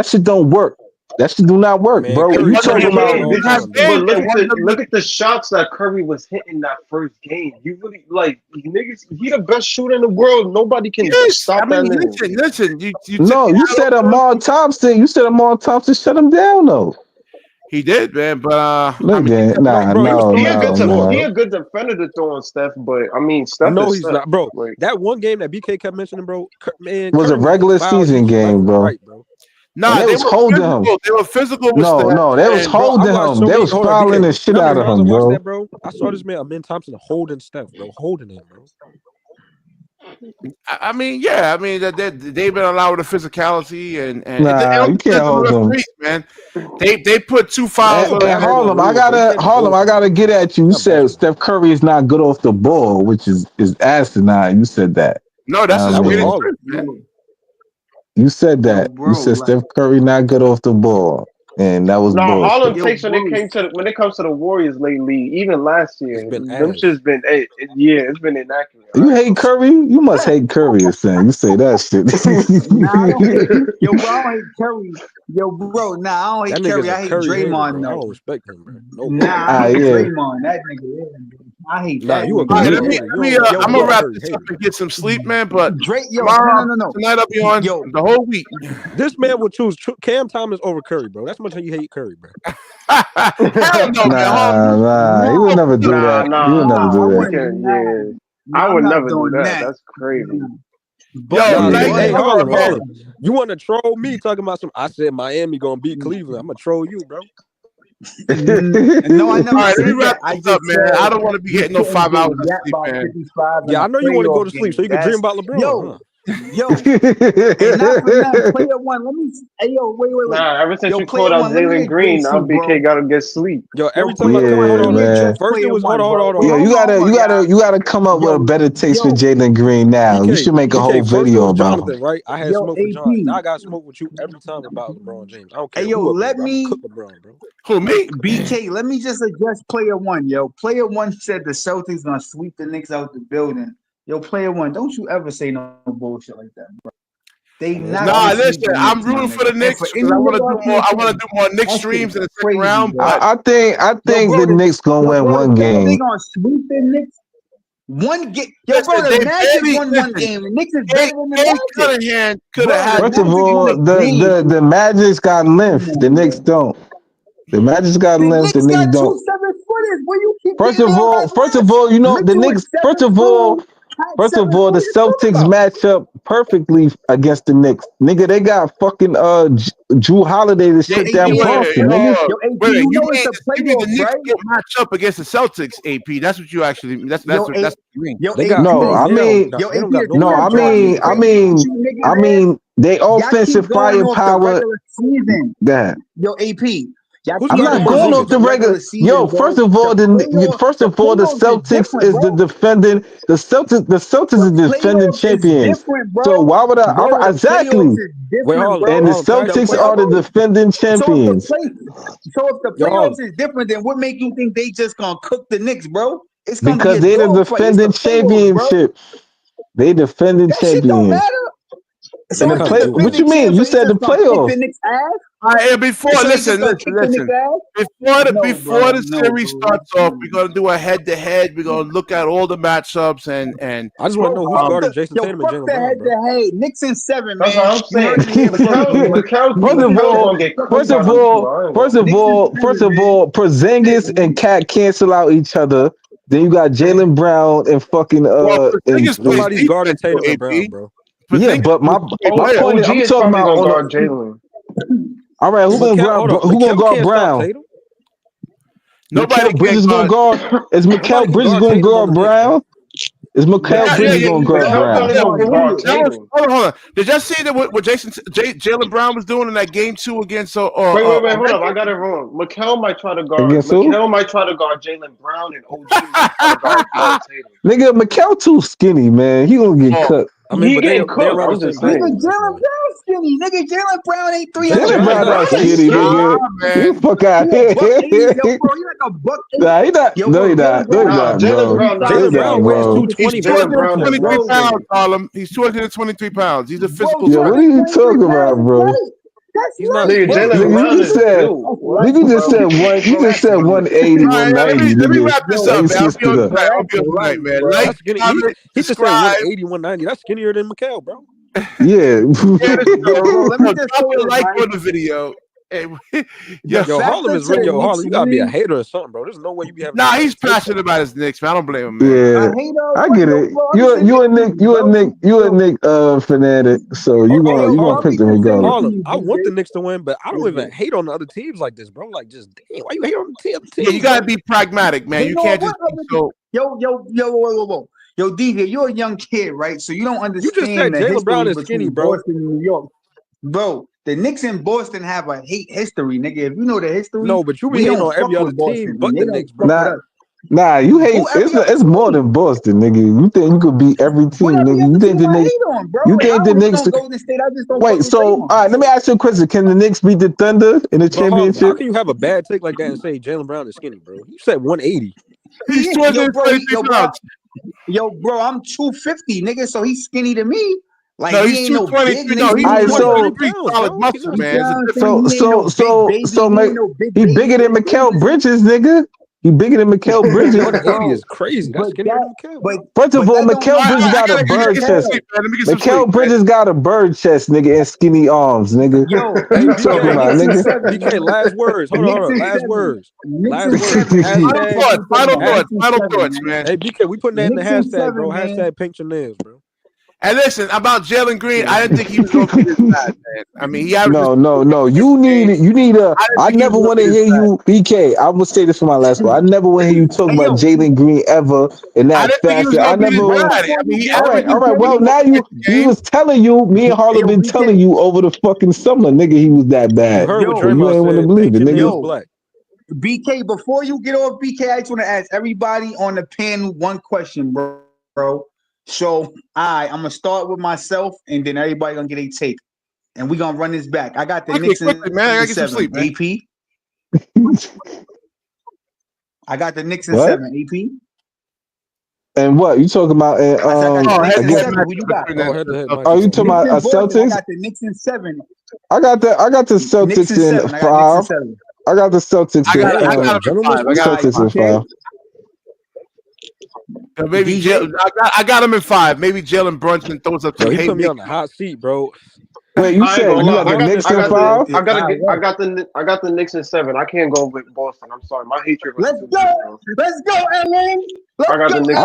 shit don't work. That shit do not work, bro. You talking about? Look at the shots that Curry was hitting that first game. You really niggas. He the best shooter in the world. Nobody can stop that. Listen. You said Amon Thompson. You said Amon Thompson shut him down though. He did, man. But he a good defender to throw on Steph. But I mean, Steph. No, he's not, bro. That one game that BK kept mentioning, bro. Man, was a regular season game, bro. Right, bro. Nah, they was holding him. They were physical. No, they was holding him. They was fouling the shit out of him, bro. I saw this man, Amin Thompson, holding Steph, bro. Holding him, bro. I mean, they've been allowed the physicality and you can't hold them, man. They put 2 fouls. Harlem, I gotta get at you. You said Steph Curry is not good off the ball, which is asinine. You said that. No, that's just man. You said that. You said Steph Curry not good off the ball, and that was bullshit. Harlem takes when it comes to the Warriors lately, even last year, it's been inaccurate. You hate Curry? You must hate Curry, you say that shit. I don't hate Curry. Yo, bro, I don't hate Curry. I hate Draymond, though. I don't respect him, bro. I hate Draymond. That nigga, I hate that. I'm gonna wrap this up and get some sleep, man. But tomorrow, tonight I'll be on the whole week. This man would choose Cam Thomas over Curry, bro. That's how much you hate Curry, bro. Hell no, man. He would never do that. He would never do that. I would never do that. That's crazy. Hey, hold on. You want to troll me talking about some? I said Miami gonna beat Cleveland. I'm gonna troll you, bro. No, I never. All right, let me wrap this up, man. I don't want to be getting no 5 hours of sleep, man. Yeah, I know you want to go to sleep so you can dream about LeBron. Yo, and not for that, player one. Let me. Hey, yo, wait. Nah, ever since you called out Jalen Green, now BK gotta get sleep. Yo, every time I come on, first it was hold on. Yo, you gotta come up with a better taste for Jalen Green now. You should make a whole video about him. Right? I had smoke with John. Now I got smoke with you every time about LeBron James. I don't care. Hey, yo, let me cook LeBron, bro. Who, me? BK, let me just address player one, yo. Player one said the Celtics gonna sweep the Knicks out the building. Yo, player one, don't you ever say no bullshit like that, bro. Listen, I'm rooting for the Knicks because I want to do more. I want to do more Knicks streams in the second round. I think the Knicks gonna win one game. They gonna sweep the Knicks. One game. Yo, bro, the Magic won one game. The Knicks is better than the Magic. Could have had. First of all, the Magic's got length. The Knicks don't. The Magic's got length. The Knicks don't. First of all, you know the Knicks. First of all, the Celtics match up perfectly against the Knicks. Nigga, they got fucking Drew Holiday to shut down Boston. The Knicks don't match up against the Celtics, AP. That's what you actually. That's what you mean. They offensive firepower. Yo, AP. I'm not going off the regular season. Yo, first of all, the Celtics is the defending. The Celtics is the defending champions. So why would I? Exactly. And the Celtics are the defending champions. So if the playoffs is different, then what make you think they just gonna cook the Knicks, bro? It's gonna because be they're the defending championship. They defending champions. So what you mean? You said the playoffs. Before the series starts off, we're gonna do a head-to-head. We're gonna look at all the matchups and I just want to know who's guarding Jason Tatum and Jaylen Brown, bro. Knicks in 7, man. That's what I'm saying. First of all, Porzingis and Cat cancel out each other. Then you got Jaylen Brown and fucking nobody's guarding Tatum and Brown, bro. Yeah, but my point is, I'm talking about guard Jaylen. All right, who gonna guard Brown? Nobody Bridges gonna guard. Is Mikal Bridges gonna guard Brown? Is Mikal Bridges gonna guard Brown? Hold on. Did y'all see that what Jaylen Brown was doing in that game 2 against? Wait, hold up. I got it wrong. Mikal might try to guard. Mikal might try to guard Jaylen Brown, and OG might try to guard Tatum. Nigga, Mikal too skinny, man. He gonna get cut. I mean, but they're Jaylen Brown skinny, nigga. Jaylen Brown ain't 300. Jaylen Brown not skinny, nigga. You fuck out here. He like a buck. Nah, he not. No, he not. Jaylen Brown weighs 220. Jaylen Brown 23 pounds, Harlem. He's 223 pounds. He's a physical. Yeah, what are you talking about, bro? He's not. You just said 180, 190. Let me wrap this up, man. I'll be on tonight, man. Like, he just said 180, 190. That's skinnier than Mikal, bro. Yeah. Let me just drop a like on the video. Hey, yo, Harlem is ring. Yo, Harlem, you gotta be a hater or something, bro. There's no way you be having. Nah, he's passionate about his Knicks, man. I don't blame him, man. Yeah, I get it. You a Knick fanatic, so you gonna pick them regardless. Harlem, I want the Knicks to win, but I don't even hate on the other teams like this, bro. Like, just damn, why you hate on the other teams? Yeah, you gotta be pragmatic, man. You can't just be so. Yo, DJ, you're a young kid, right? So you don't understand. You just said Jaylen Brown is skinny, bro. Boston and New York, bro. The Knicks in Boston have a hate history, nigga. If you know the history, no, but you be hating on every other team but the Knicks, bro. Nah, you hate. It's more than Boston, nigga. You think you could beat every team, nigga? You think the Knicks? You think the Knicks? Wait, so all right, let me ask you a question. Can the Knicks beat the Thunder in the championship? How can you have a bad take like that and say Jaylen Brown is skinny, bro? You said 180. He's 233 pounds. Yo, bro, I'm 250, nigga. So he's skinny to me. Like, no, he's 223. No, he's 223 solid muscle, man. So, he bigger than Mikal Bridges, nigga. He bigger than Mikal Bridges. 180 is crazy. That's skinnier than Mikal. First of all, Mikal Bridges got a bird chest. Mikal Bridges got a bird chest, nigga, and skinny arms, nigga. Yo, what you talking about, nigga? BK, last words. Hold on. Last words. Final thoughts, man. Hey, BK, we putting that in the hashtag, bro. Hashtag paint your nails, bro. And listen, about Jalen Green, I didn't think he was going to be this bad, man. I mean, he No. You need a. I never want to hear you, BK. I will say this for my last one. I never want to hear you talk about Jalen Green ever in that fashion. I never. All right. Well, now he was telling you. Me and Harlem been telling you over the fucking summer, nigga. He was that bad. You ain't want to believe it, nigga. BK, before you get off, BK, I just want to ask everybody on the panel one question, bro. So I'm gonna start with myself, and then everybody gonna get a take, and we gonna run this back. I got the Knicks in man. I gotta get some sleep, man. AP. I got the Knicks in 7, AP. And what you talking about? Who you got? You talking about Celtics? I got the Knicks in 7. I got the Celtics in 5. I got the Celtics in 5. Maybe I got him in 5. Maybe Jalen Brunson throws up. He put me on the hot seat, bro. Wait, you said you got the Knicks in 5? I got the Knicks in 7. I can't go with Boston. I'm sorry, my hatred. Let's go, Ellen. I got the Knicks.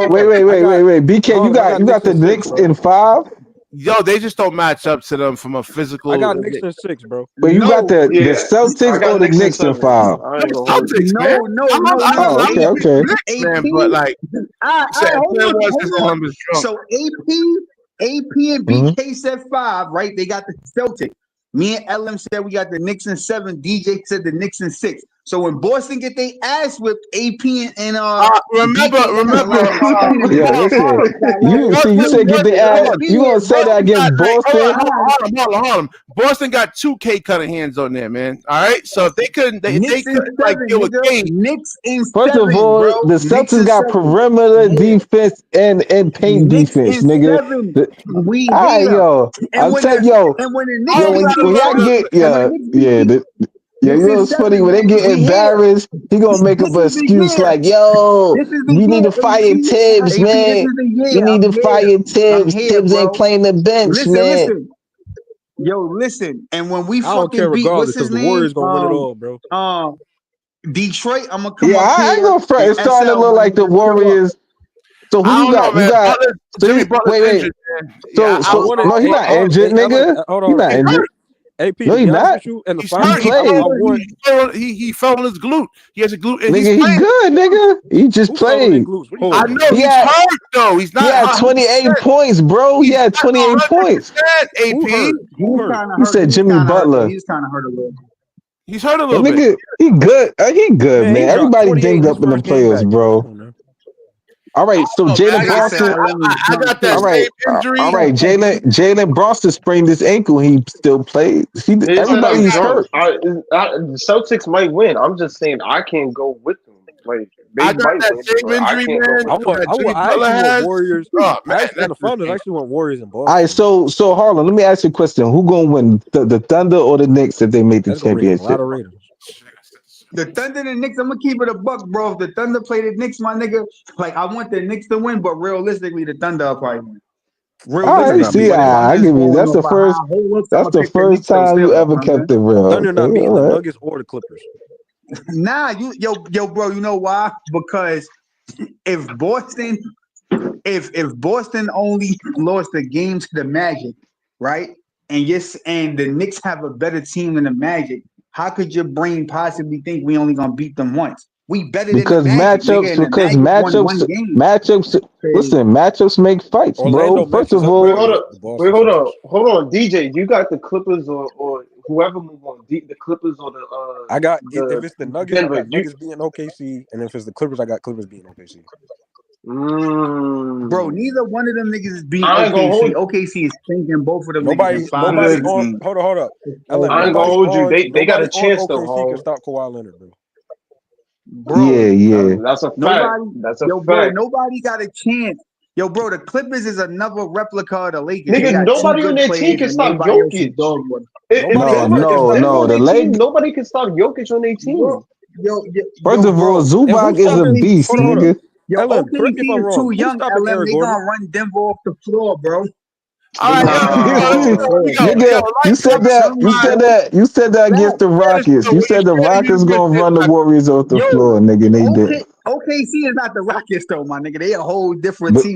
Wait. BK, you got the Knicks in 5. Yo, they just don't match up to them from a physical. I got Knicks in 6, bro. But you got the Celtics or the Knicks in 5? Celtics, man. No. Okay. Man, but like, so AP AP and BK said 5, right? They got the Celtics. Me and LM said we got the Knicks in 7. DJ said the Knicks in 6. So when Boston get their ass whipped, AP and remember, yeah, listen. You said get the ass. You gonna say that against Boston? Hold on. Boston got 2 K cutting hands on there, man. All right, so if they couldn't, they couldn't like deal with Kane. Knicks in 7. First of all, bro. the Celtics got perimeter defense and paint Knicks defense, in nigga. 7. We All right, hate yo. I'm telling yo. And when the Knicks Yo, when y'all get you know what's funny? When they get embarrassed, he gonna make up an excuse like, yo, we need to fire Tibbs, man. We need to fire Tibbs. Tibbs ain't playing the bench, man. Listen. Yo, listen. And when we I don't care fucking beat, what's regardless his because the name? Warriors gonna win it all, bro. Detroit, I'm gonna come up I ain't here. gonna front. It's starting to look like the Warriors. So who you got? You got Jimmy Butler's injured, man. So no, he's not injured, nigga. He's not injured. AP, no, he's not. In the He's finals, he fell on his glute. He has a glute. Nigga, he good, nigga. He just played. I know he's hurt though. He's not. He had 28 points, bro. He had 28 points. AP. You said Jimmy Butler. He's kind of hurt a little. He's hurt a little bit. Nigga, he good. He good, man. Everybody dinged up in the playoffs, bro. All right, so Jalen Bronson. I got that same injury. All right, Jalen Bronson sprained his ankle. He still played. Everybody's hurt. The Celtics might win. I'm just saying I can't go with them. Like I got that same injury, man. I actually want Warriors. In the finals, I actually want Warriors in Boston. All right, so Harlan, let me ask you a question. Who gonna win, the Thunder or the Knicks if they make the championship? The Thunder and the Knicks, I'm gonna keep it a buck, bro. If the Thunder play the Knicks, my nigga, like I want the Knicks to win, but realistically, the Thunder are probably win. I give you that's the first time you ever kept it real. Thunder not beating the Nuggets or the Clippers. Nah, yo, bro, you know why? Because if Boston only lost the game to the Magic, right? And the Knicks have a better team than the Magic. How could your brain possibly think we only gonna beat them once? We better because than the Magic, matchups. Listen, matchups make fights, bro. First of all, hold on, DJ. You got the Clippers or whoever move on, the Clippers or the. I got if it's the Nuggets, Denver, I got Nuggets beating OKC, and if it's the Clippers, I got Clippers beating OKC. Bro, neither one of them niggas is beating OKC. OKC is thinking both of them. Nobody's on. Hold up. I ain't gonna hold you. They got a chance though. OKC can stop Kawhi Leonard, bro. Bro, yeah. That's a fact. Bro, nobody got a chance. Yo, bro, the Clippers is another replica of the Lakers. Nigga, nobody on their team can stop Jokic. No, the Lakers. Nobody can stop Jokic on their team. First of all, Zubac is a beast, nigga. Yo, OKC is too young, LM. They gonna run Denver off the floor, bro. Nigga, you said that against the Rockets. You said the Rockets gonna run the Warriors off the floor, nigga. They did. OKC is not the Rockets though, my nigga. They a whole different team.